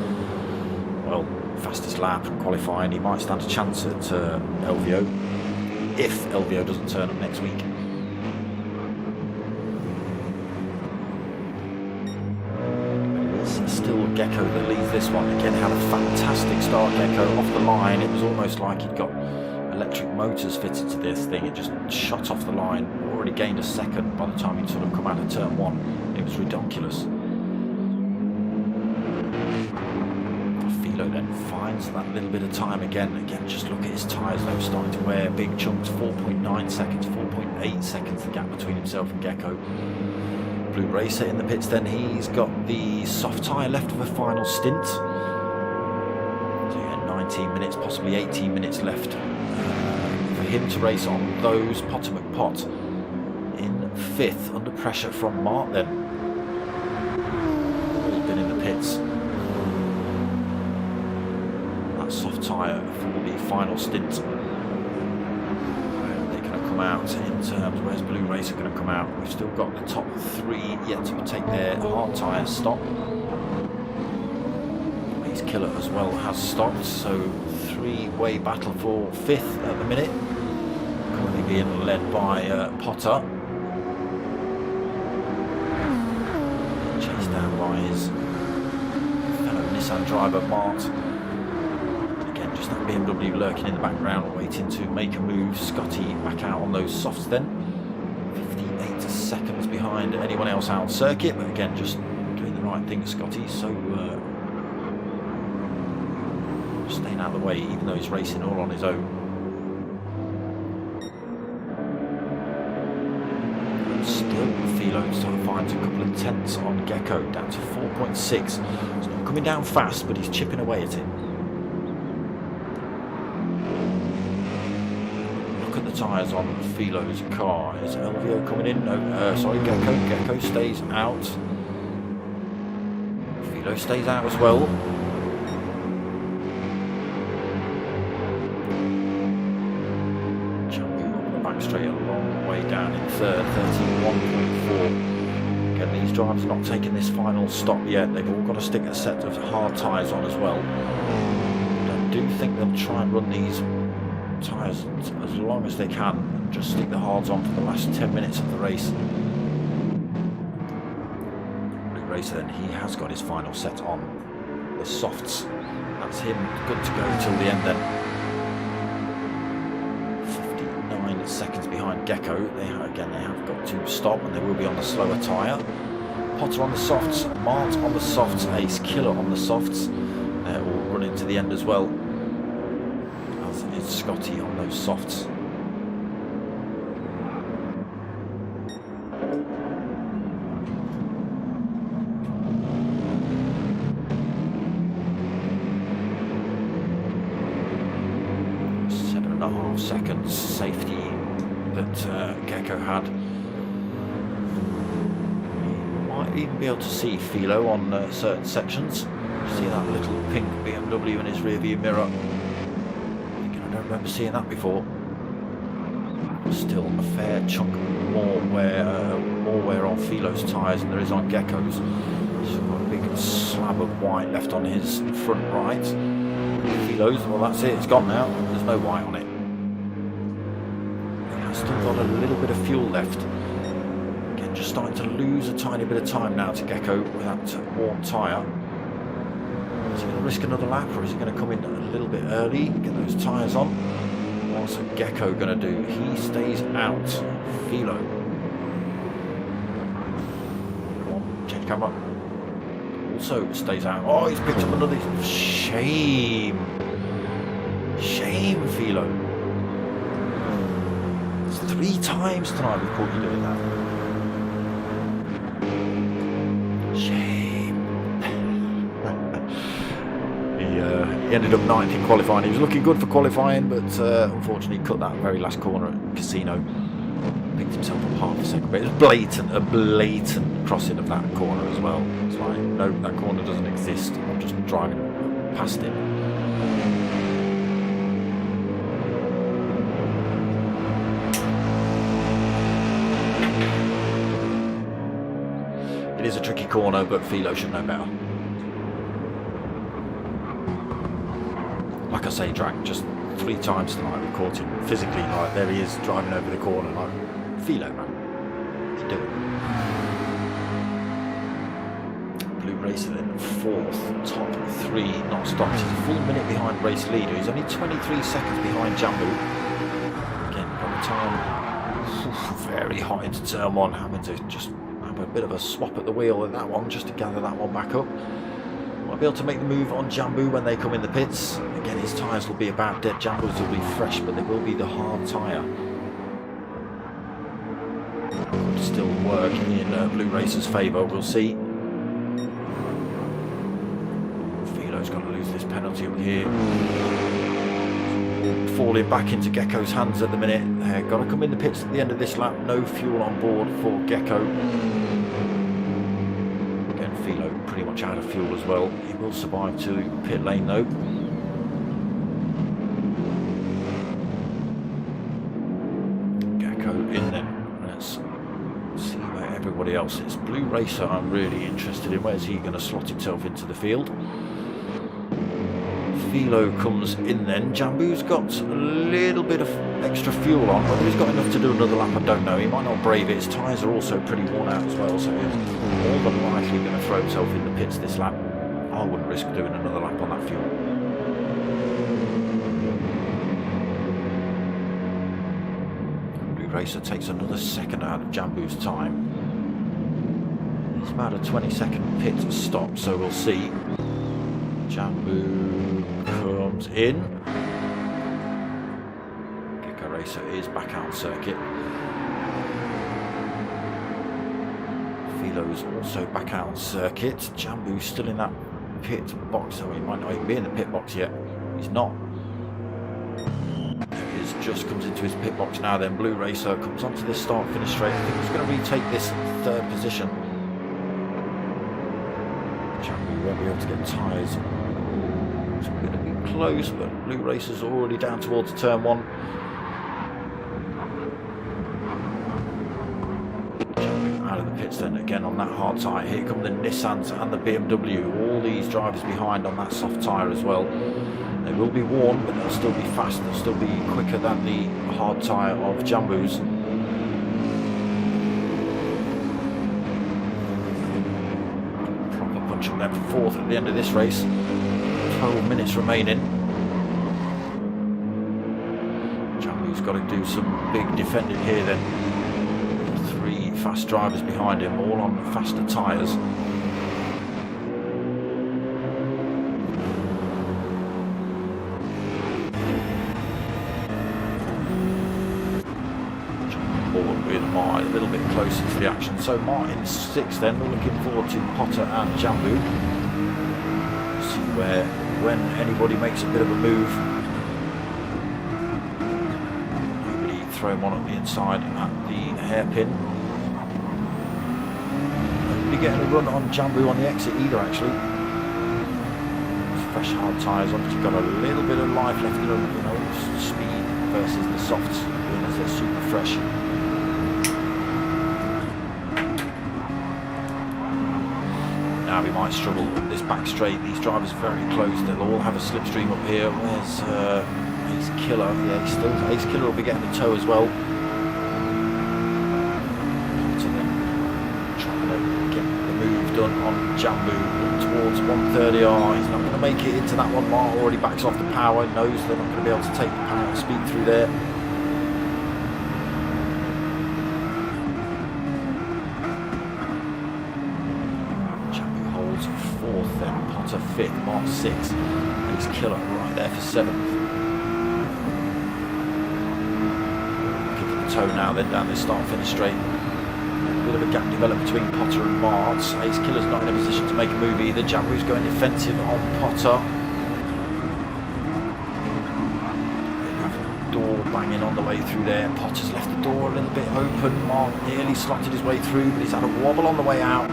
S1: Well, fastest lap and qualifying, he might stand a chance at LVO if LVO doesn't turn up next week. Still Gecko that leads this one. Again, had a fantastic start, Gecko, off the line. It was almost like he'd got electric motors fitted to this thing. It just shot off the line. Already gained a second by the time he'd sort of come out of turn 1. It was ridiculous. Philo then finds that little bit of time again. Again, just look at his tyres though, starting to wear big chunks. 4.9 seconds, 4.8 seconds the gap between himself and Gecko. Blue Racer in the pits then, he's got the soft tyre left for the final stint. So yeah, 19 minutes, possibly 18 minutes left for him to race on those. Potter McPot in 5th, under pressure from Mark then. All been in the pits. That soft tyre for the final stint. Out in terms, where's Blue Racer going to come out? We've still got the top 3 yet to take their hard tyres stop. His Killer as well has stopped, so 3-way battle for 5th at the minute, currently being led by Potter, chased down by his fellow Nissan driver Mart. Just that BMW lurking in the background, waiting to make a move. Scotty back out on those softs then. 58 seconds behind anyone else out on circuit, but again, just doing the right thing, Scotty. So staying out of the way, even though he's racing all on his own. And still, Philo sort of finds a couple of tenths on Gecko, down to 4.6. It's not coming down fast, but he's chipping away at it. Tyres on Philo's car. Is LVO coming in? No, sorry, Gecko. Gecko stays out. Philo stays out as well. Jumping on the back straight a long way down in 3rd, 31.4. Again, these drivers are not taking this final stop yet. They've all got to stick a set of hard tyres on as well. But I do think they'll try and run these tyres as long as they can and just stick the hards on for the last 10 minutes of the race. Blue Racer then, he has got his final set on the softs. That's him good to go till the end then. 59 seconds behind Gecko. They have got to stop and they will be on the slower tyre. Potter on the softs, Mart on the softs, Ace Killer on the softs. They're all running to the end as well. It's Scotty on those softs. Seven and a half seconds safety that Gecko had. You might even be able to see Philo on certain sections. See that little pink BMW in his rearview mirror. I don't remember seeing that before. Still a fair chunk more wear on Philo's tyres than there is on Gecko's. So got a big slab of white left on his front right. Philo's, well that's it, it's gone now. There's no white on it. He has still got a little bit of fuel left. Again, just starting to lose a tiny bit of time now to Gecko with that warm tyre. Is he going to risk another lap, or is he going to come in a little bit early, get those tyres on? What's Gecko going to do? He stays out. Philo. Come on, change camera. also stays out. Oh, he's picked up another. Shame. Shame, Philo. It's 3 times tonight we've caught you doing that. Shame. He ended up 9th in qualifying. He was looking good for qualifying, but unfortunately cut that very last corner at Casino. Picked himself up half a second, but it was a blatant crossing of that corner as well. It's like, no, that corner doesn't exist. I'm just driving past it. It is a tricky corner, but Philo should know better. Like I say, Drac, just 3 times tonight we caught him physically. Like, there he is driving over the corner. Like, Philo, man, what are you doing? Blue Racer in 4th, top 3, not stopped. He's a full minute behind race leader. He's only 23 seconds behind Jambu. Again, by the time, very hot into turn 1, having to just have a bit of a swap at the wheel at that one just to gather that one back up. Might be able to make the move on Jambu when they come in the pits. Again, his tyres will be about dead. Jambu's will be fresh, but they will be the hard tyre. Could still work in Blue Racer's favour, we'll see. Philo's going to lose this penalty up here. Falling back into Gecko's hands at the minute. They're going to come in the pits at the end of this lap. No fuel on board for Gecko. Again, Philo pretty much out of fuel as well. He will survive to pit lane though. Gecko in then. Let's see where everybody else is. Blue Racer I'm really interested in. Where's he going to slot himself into the field? Philo comes in then. Jambu's got a little bit of extra fuel on. Whether he's got enough to do another lap, I don't know. He might not brave it. His tyres are also pretty worn out as well, so he's more than likely going to throw himself in the pits this lap. I wouldn't risk doing another lap on that fuel. Blue Racer takes another second out of Jambu's time. It's about a 20-second pit stop, so we'll see. Jambu comes in. Gecko Racer is back out on circuit. Philo's also back out on circuit. Jambu's still in that pit box, so he might not even be in the pit box yet. He's not. There he is, just comes into his pit box now then. Blue Racer comes onto this start-finish straight. I think he's going to retake this 3rd position. Jambu won't be able to get tyres. It's going to be close, but Blue Racer's already down towards turn 1. Jambu out of the pits then again on that hard tyre. Here come the Nissans and the BMW. All these drivers behind on that soft tyre as well. They will be worn, but they'll still be fast. They'll still be quicker than the hard tyre of Jambu's. Proper punch up there for 4th at the end of this race. 12 minutes remaining. Jambu's got to do some big defending here then. 3 fast drivers behind him, all on faster tyres. Jambu with Martin a little bit closer to the action. So Martin's 6th then. We're looking forward to Potter and Jambu. See where when anybody makes a bit of a move, nobody throw him on at the inside at the hairpin. Nobody getting a run on Jambu on the exit either actually. Fresh hard tyres on, you've got a little bit of life left in them, you know, speed versus the softs, as they're super fresh. Now we might struggle with this back straight. These drivers are very close. They'll all have a slipstream up here. Where's Ace Killer? Yeah, Ace Killer will be getting the tow as well. So then trying to get the move done on Jambu towards 130. Oh, he's not going to make it into that one. Mark already backs off the power. Knows they're not going to be able to take the power and speed through there. Mark 6. Ace Killer right there for 7th. Looking for the toe now, then down this start-finish straight. A bit of a gap developed between Potter and Martz. Ace Killer's not in a position to make a move either. Jambu's going defensive on Potter. Door banging on the way through there. Potter's left the door a little bit open. Mark nearly slotted his way through, but he's had a wobble on the way out.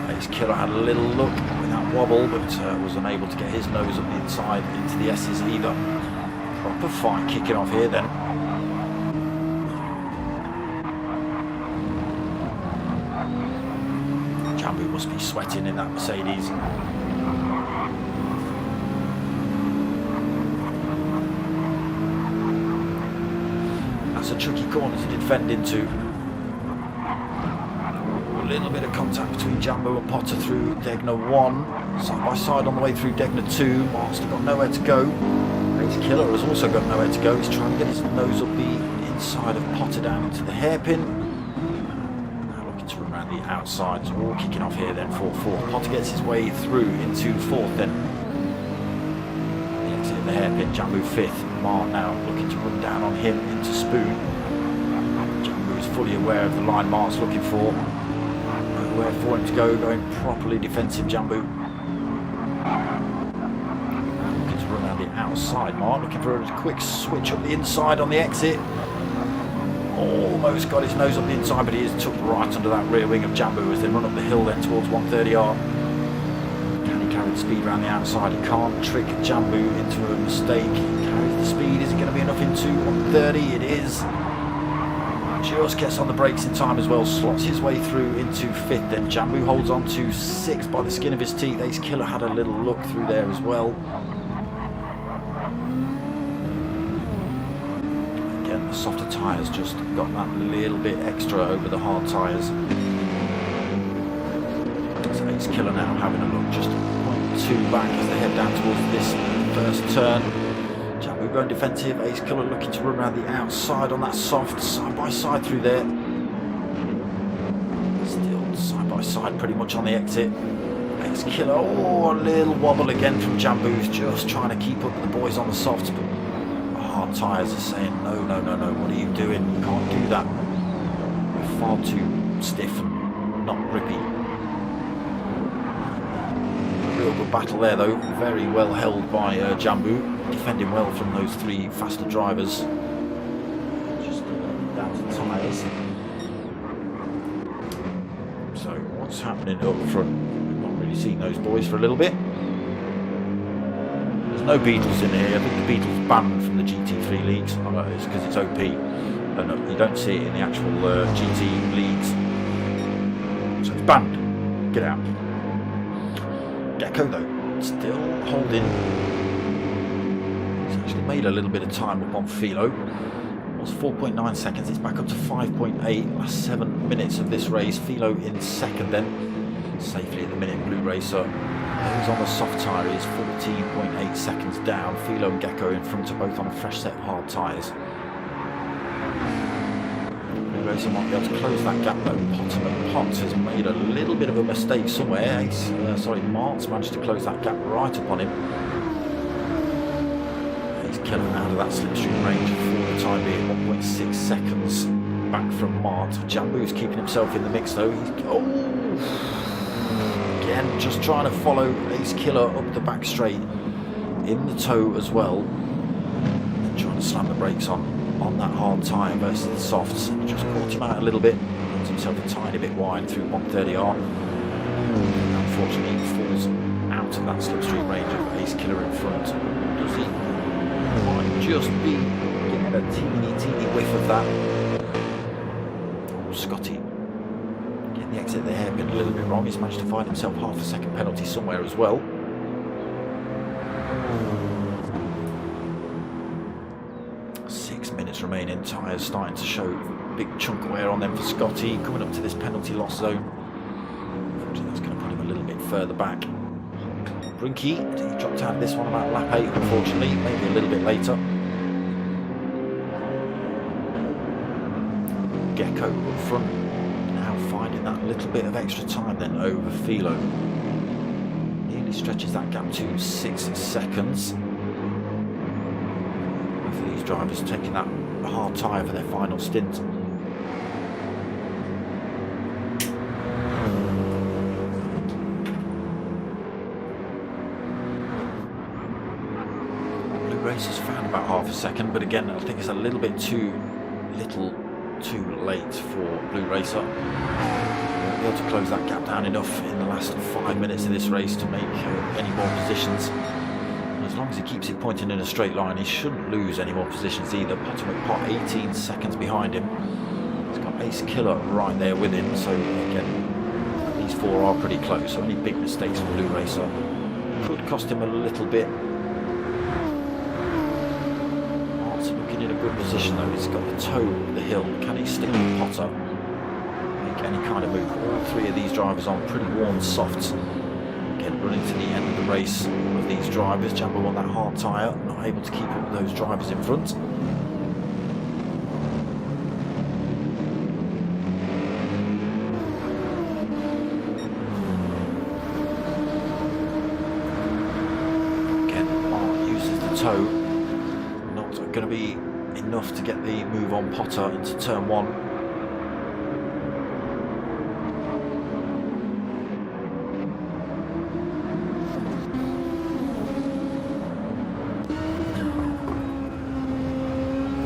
S1: Ace Killer had a little look with that wobble, but was unable to get his nose up the inside into the S's either. Proper fight kicking off here then. Jambu must be sweating in that Mercedes. That's a tricky corner to defend into. A little bit of contact between Jambu and Potter through Degner 1. Side by side on the way through Degner 2. Mark's got nowhere to go. Ace Killer has also got nowhere to go. He's trying to get his nose up the inside of Potter down into the hairpin. To run around the outside, so all kicking off here then for 4th. Potter gets his way through into 4th then. The exit of the hairpin, Jambu 5th. Mark now looking to run down on him into Spoon. Jambu is fully aware of the line Mark's looking for. Nowhere for him to go, going properly defensive Jambu. Looking to run around the outside, Mark looking for a quick switch up the inside on the exit. Almost got his nose up the inside, but he is tucked right under that rear wing of Jambu as they run up the hill then towards 130R. Can he carry the speed around the outside? He can't trick Jambu into a mistake. He carries the speed. Is it going to be enough into 130? It is. Just gets on the brakes in time as well. Slots his way through into 5th. Then Jambu holds on to 6th by the skin of his teeth. Ace Killer had a little look through there as well. The softer tyres just got that little bit extra over the hard tyres. So Ace Killer now having a look, just 0.2 back as they head down towards this first turn. Jambu going defensive. Ace Killer looking to run around the outside on that soft side by side through there. Still side by side pretty much on the exit. Ace Killer, a little wobble again from Jambu, who's just trying to keep up with the boys on the softs, but hard tyres are saying no, what are you doing? You can't do that. You're far too stiff and not grippy. Real good battle there though, very well held by Jambu, defending well from those 3 faster drivers. Just down to tyres. So what's happening up front? We've not really seen those boys for a little bit. There's no Beetles in here. I think the Beetles banned from the GT3 leagues. It's because it's OP. And you don't see it in the actual GT leagues. So it's banned. Get out. Deco though, still holding. He's actually made a little bit of time up on Philo. It was 4.9 seconds. It's back up to 5.8. Last 7 minutes of this race. Philo in 2nd then. Safely at the minute, Blue Racer. Who's on the soft tyre is 14.8 seconds down. Philo and Gecko in front are both on a fresh set of hard tyres. Blue Racer might be able to close that gap though. Potts has made a little bit of a mistake somewhere. Martz managed to close that gap right up on him. He's killing out of that slipstream range for the time being. 1.6 seconds back from Martz. Jambu's keeping himself in the mix though. Again, just trying to follow Ace Killer up the back straight in the toe as well. And trying to slam the brakes on that hard tyre versus the softs. Just caught him out a little bit. Got himself a tiny bit wide through 130R. Unfortunately, he falls out of that slipstream range of Ace Killer in front. Does he? Might just be getting a teeny whiff of that. Scotty. The exit of the hairpin a little bit wrong. He's managed to find himself half a second penalty somewhere as well. Remaining. Tyres starting to show a big chunk of wear on them for Scotty. Coming up to this penalty loss zone. Unfortunately, that's going to put him a little bit further back. Brinky, he dropped out of this one about lap 8, unfortunately. Maybe a little bit later. Gecko up front. Now finding that little bit of extra time then over Philo. Nearly He stretches that gap to 6 seconds. Both of these drivers taking that hard tyre for their final stint. Blue Racer's found about half a second, but again, I think it's a little bit too late for Blue Racer. Won't be able to close that gap down enough in the last 5 minutes of this race to make any more positions. As long as he keeps it pointing in a straight line, he shouldn't lose any more positions either. Potomac Pot 18 seconds behind him. He's got Ace Killer right there with him, so again, these four are pretty close. So any big mistakes for Blue Racer could cost him a little bit. In a good position though, he's got the toe of the hill. Can he stick with Potter? Make any kind of move? All three of these drivers on pretty worn softs. Again, running to the end of the race of these drivers. Jambo on that hard tyre, not able to keep up with those drivers in front. Again, Mark uses the toe. Not going to be enough to get the move on Potter into turn one.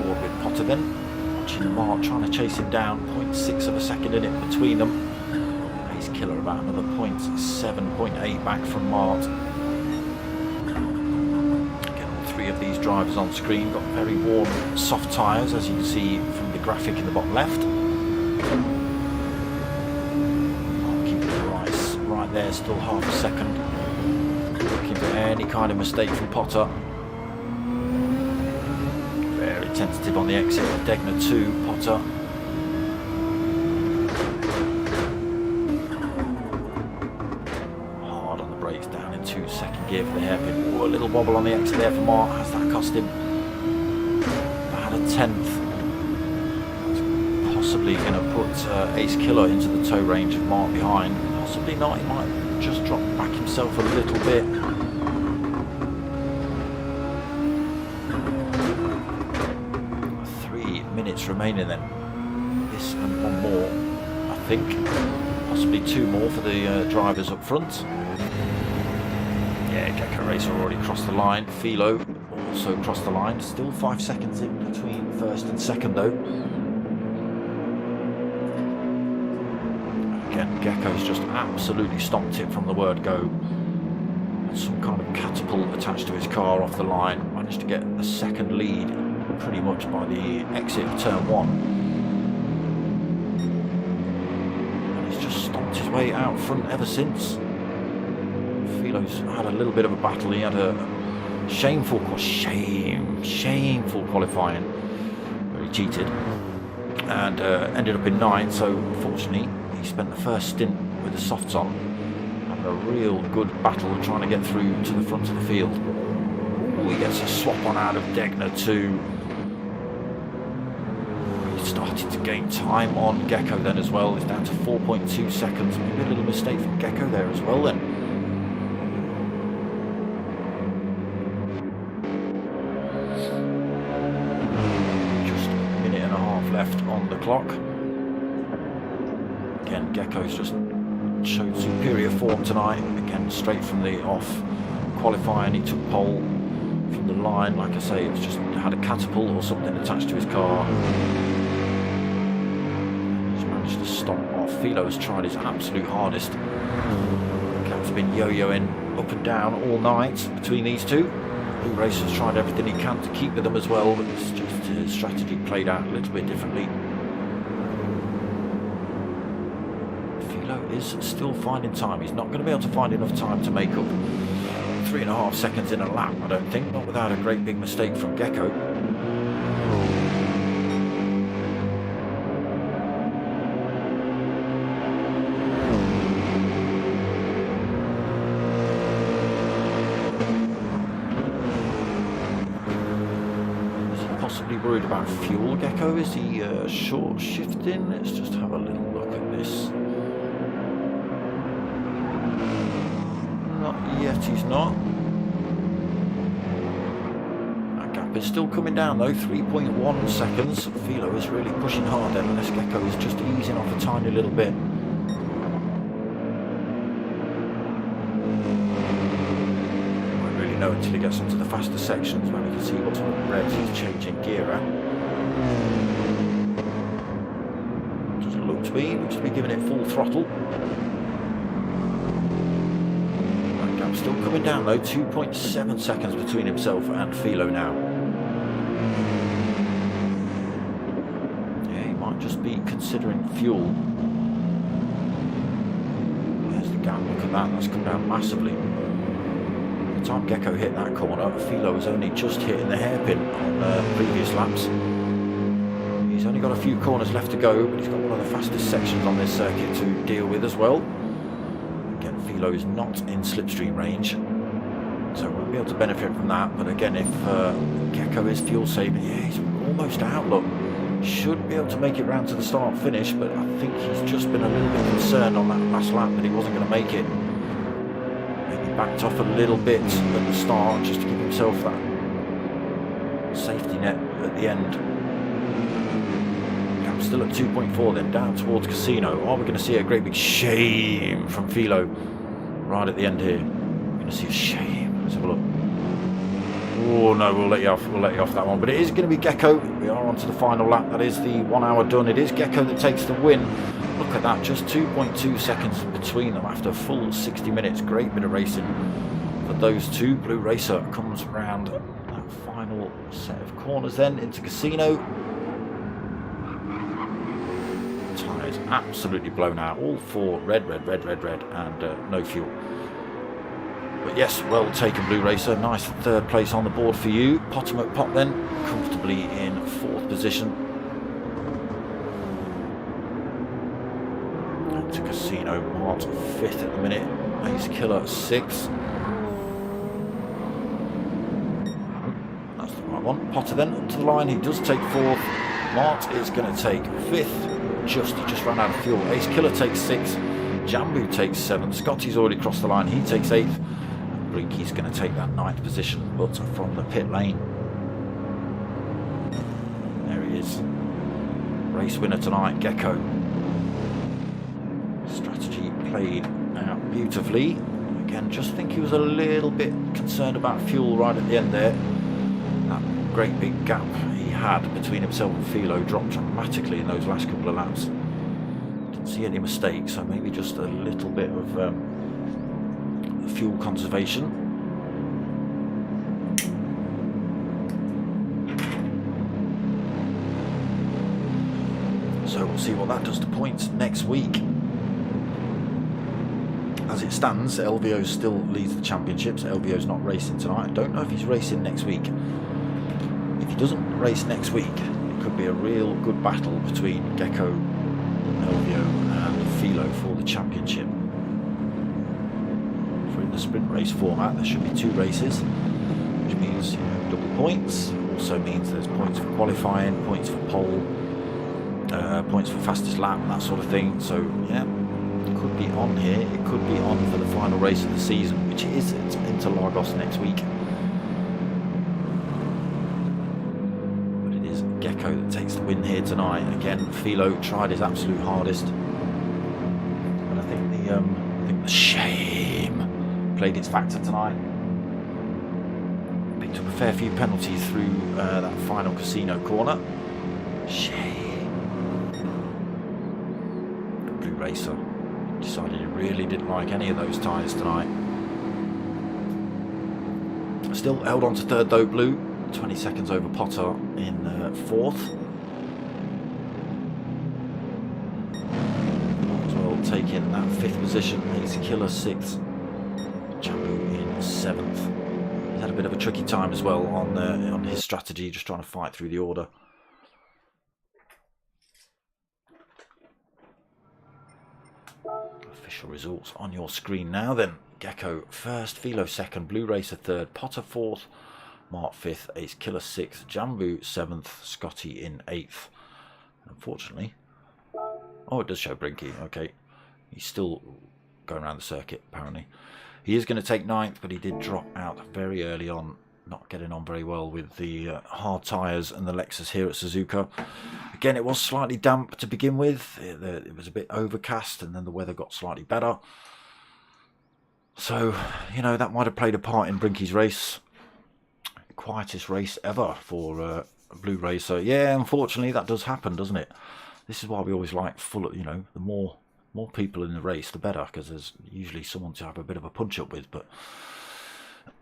S1: Forward with Potter then. Watching Mark trying to chase him down. 0.6 of a second in it between them. Ace Killer about another 0.7, 0.8 back from Mart. Of these drivers on screen got very warm soft tyres, as you can see from the graphic in the bottom left. Keeping the rise right there, still half a second. Looking for any kind of mistake from Potter. Very tentative on the exit of Degner 2, Potter. Hard on the brakes, down in 2-second gear for the hairpin. A little wobble on the exit there for Mark. Has that cost him about a 10th? That's possibly going to put Ace Killer into the tow range of Mark behind. Possibly not. He might just drop back himself a little bit. 3 minutes remaining then. This and one more, I think. Possibly 2 more for the drivers up front. Yeah, Gecko Racer already crossed the line. Philo also crossed the line. Still 5 seconds in between first and second though. Again, Gecko's just absolutely stomped it from the word go. Some kind of catapult attached to his car off the line. Managed to get a second lead pretty much by the exit of turn 1. And he's just stomped his way out front ever since. Philo's had a little bit of a battle. He had a shameful qualifying where he cheated and ended up in 9th. So unfortunately, he spent the first stint with the softs on, having a real good battle trying to get through to the front of the field. Ooh, he gets a swap on out of Degner 2. He started to gain time on Gecko then as well. It's down to 4.2 seconds. Maybe a little mistake from Gecko there as well then. Left on the clock. Again, Gecko's just showed superior form tonight. Again, straight from the off qualifying, he took pole from the line. Like I say, it's just had a catapult or something attached to his car. He's managed to stop off. Philo's tried his absolute hardest. Cap's been yo-yoing up and down all night between these two. Blue Racer's tried everything he can to keep with them as well, but it's just his strategy played out a little bit differently. Philo is still finding time. He's not going to be able to find enough time to make up 3.5 seconds in a lap, I don't think, not without a great big mistake from Gecko. Possibly worried about fuel, Gecko? Is he short shifting? Let's just have a little look at this. Not Not yet, he's not. That gap is still coming down though, 3.1 seconds. Philo is really pushing hard then, unless Gecko is just easing off a tiny little bit. Won't really know until he gets onto the faster sections when we can see what sort of revs he's changing gear at. Doesn't look to be, looks to be giving it full throttle. Still coming down though, 2.7 seconds between himself and Philo now. Yeah, he might just be considering fuel. There's the gap, look at that, that's come down massively. By the time Gecko hit that corner, Philo was only just hitting the hairpin on previous laps. He's only got a few corners left to go, but he's got one of the fastest sections on this circuit to deal with as well. Philo is not in slipstream range, so we'll be able to benefit from that. But again, if Gecko is fuel saving, yeah, he's almost out. Look, should be able to make it round to the start finish, but I think he's just been a little bit concerned on that last lap that he wasn't going to make it. Maybe backed off a little bit at the start just to give himself that safety net at the end. Still at 2.4, then down towards Casino. Are we going to see a great big shame from Philo right at the end here? We're going to see a shame. Let's have a look. Oh no, we'll let you off that one. But it is going to be Gecko. We are on to the final lap. That is the 1 hour done. It is Gecko that takes the win. Look at that, just 2.2 seconds between them after a full 60 minutes. Great bit of racing for those two. Blue Racer comes round that final set of corners then into Casino. Tyres absolutely blown out, all four red, and no fuel. But yes, well taken, Blue Racer. Nice third place on the board for you. Potter McPot then comfortably in fourth position. And to Casino Mart fifth at the minute. Ace Killer sixth. That's the right one. Potter then up to the line. He does take fourth. Mart is going to take fifth. He just ran out of fuel. Ace Killer takes 6th, Jambu takes 7th, Scotty's already crossed the line, he takes 8th, and Brinky's going to take that 9th position, but from the pit lane. There he is, race winner tonight, Gecko. Strategy played out beautifully. Again, just think he was a little bit concerned about fuel right at the end there. That great big gap he had between himself and Philo dropped dramatically in those last couple of laps. Didn't see any mistakes, so maybe just a little bit of fuel conservation. So we'll see what that does to points next week. As it stands, LVO still leads the championships. LVO's not racing tonight. I don't know if he's racing next week. If he doesn't race next week, it could be a real good battle between Gecko, LVO and Philo for the championship. For in the sprint race format, there should be 2 races, which means, you know, double points. Also means there's points for qualifying, points for pole, points for fastest lap, that sort of thing. So yeah, it could be on here. It could be on for the final race of the season, which is at Interlagos next week. Gecko that takes the win here tonight. Again, Philo tried his absolute hardest, but I think the shame played its factor tonight. Picked up a fair few penalties through that final Casino corner. Shame. Blue Racer decided he really didn't like any of those tyres tonight. Still held on to third though, Blue. 20 seconds over Potter in fourth. As well taking that 5th position. Ace Killer 6th. Jambu in 7th. He's had a bit of a tricky time as well on his strategy, just trying to fight through the order. Official results on your screen now then. Gecko 1st, Philo 2nd, Blue Racer 3rd, Potter 4th, Mart 5th, Ace Killer 6th, Jambu 7th, Scotty in 8th. Unfortunately, oh, it does show Brinky. Okay, he's still going around the circuit apparently. He is going to take 9th, but he did drop out very early on, not getting on very well with the hard tyres and the Lexus here at Suzuka. Again, it was slightly damp to begin with. It was a bit overcast, and then the weather got slightly better. So, you know, that might have played a part in Brinky's race. Quietest race ever for a blue racer. Yeah, unfortunately, that does happen, doesn't it? This is why we always like you know, the more people in the race, the better, because there's usually someone to have a bit of a punch-up with. But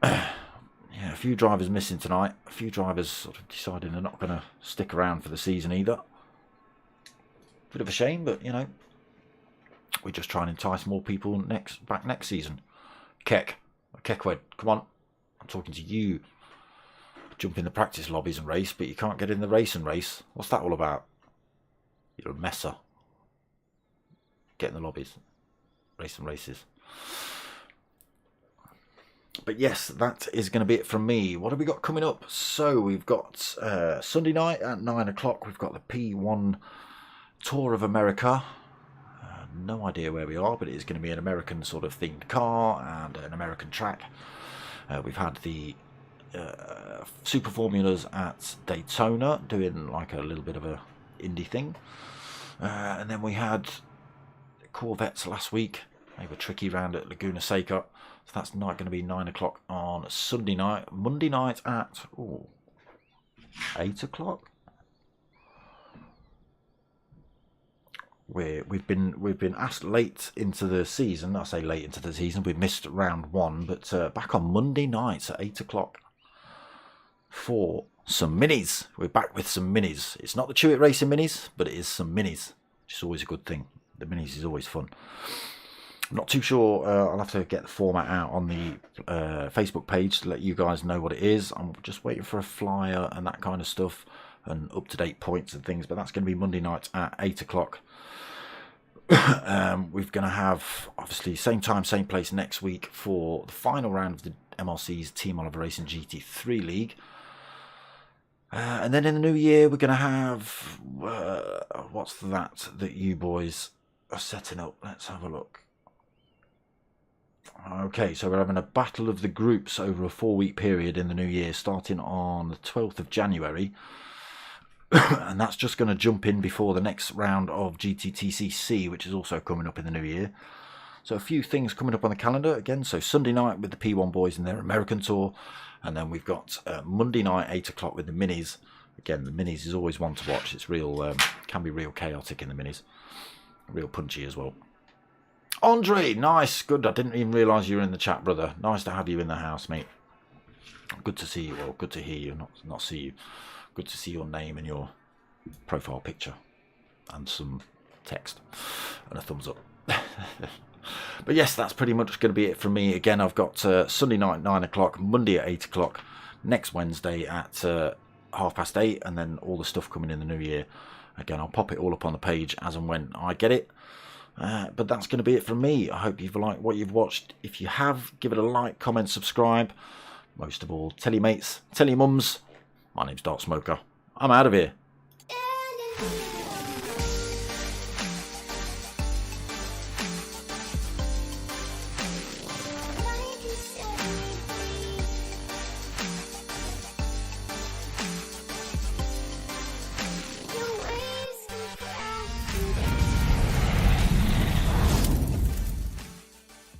S1: yeah, a few drivers missing tonight. A few drivers sort of deciding they're not going to stick around for the season either. Bit of a shame, but, you know, we just try and entice more people back next season. Keckwed, come on. I'm talking to you. Jump in the practice lobbies and race, but you can't get in the race and race. What's that all about? You're a messer. Get in the lobbies. Race and races. But yes, that is going to be it from me. What have we got coming up? So we've got Sunday night at 9 o'clock. We've got the P1 Tour of America. No idea where we are, but it is going to be an American sort of themed car and an American track. We've had the Super Formulas at Daytona, doing like a little bit of a indie thing. And then we had Corvettes last week. They were tricky round at Laguna Seca. So that's not going to be 9 o'clock on Sunday night. Monday night at 8 o'clock. We've been asked late into the season. I say late into the season. We missed round 1, but back on Monday nights at 8 o'clock for some minis. We're back with some minis. It's not the Chewit Racing minis, but it is some minis, which is always a good thing. The minis is always fun. I'm not too sure. I'll have to get the format out on the Facebook page to let you guys know what it is. I'm just waiting for a flyer and that kind of stuff and up-to-date points and things, but that's going to be Monday night at 8 o'clock. We're going to have, obviously, same time, same place next week for the final round of the MRCs Team Oliver Racing GT3 League. And then in the new year, we're going to have, what's that you boys are setting up? Let's have a look. Okay, so we're having a battle of the groups over a 4-week period in the new year, starting on the 12th of January. And that's just going to jump in before the next round of GTTCC, which is also coming up in the new year. So a few things coming up on the calendar again. So Sunday night with the P1 boys in their American tour. And then we've got Monday night, 8 o'clock with the minis. Again, the minis is always one to watch. It's real, can be real chaotic in the minis. Real punchy as well. Andre, nice, good. I didn't even realise you were in the chat, brother. Nice to have you in the house, mate. Good to see you. Well, good to hear you, not see you. Good to see your name and your profile picture and some text and a thumbs up. But yes, that's pretty much going to be it from me. Again, I've got Sunday night 9 o'clock, Monday at 8 o'clock, next Wednesday at 8:30, and then all the stuff coming in the new year. Again, I'll pop it all up on the page as and when I get it. But that's going to be it from me. I hope you've liked what you've watched. If you have, give it a like, comment, subscribe. Most of all, tell your mates, tell your mums. My name's Dark Smoker. I'm out of here.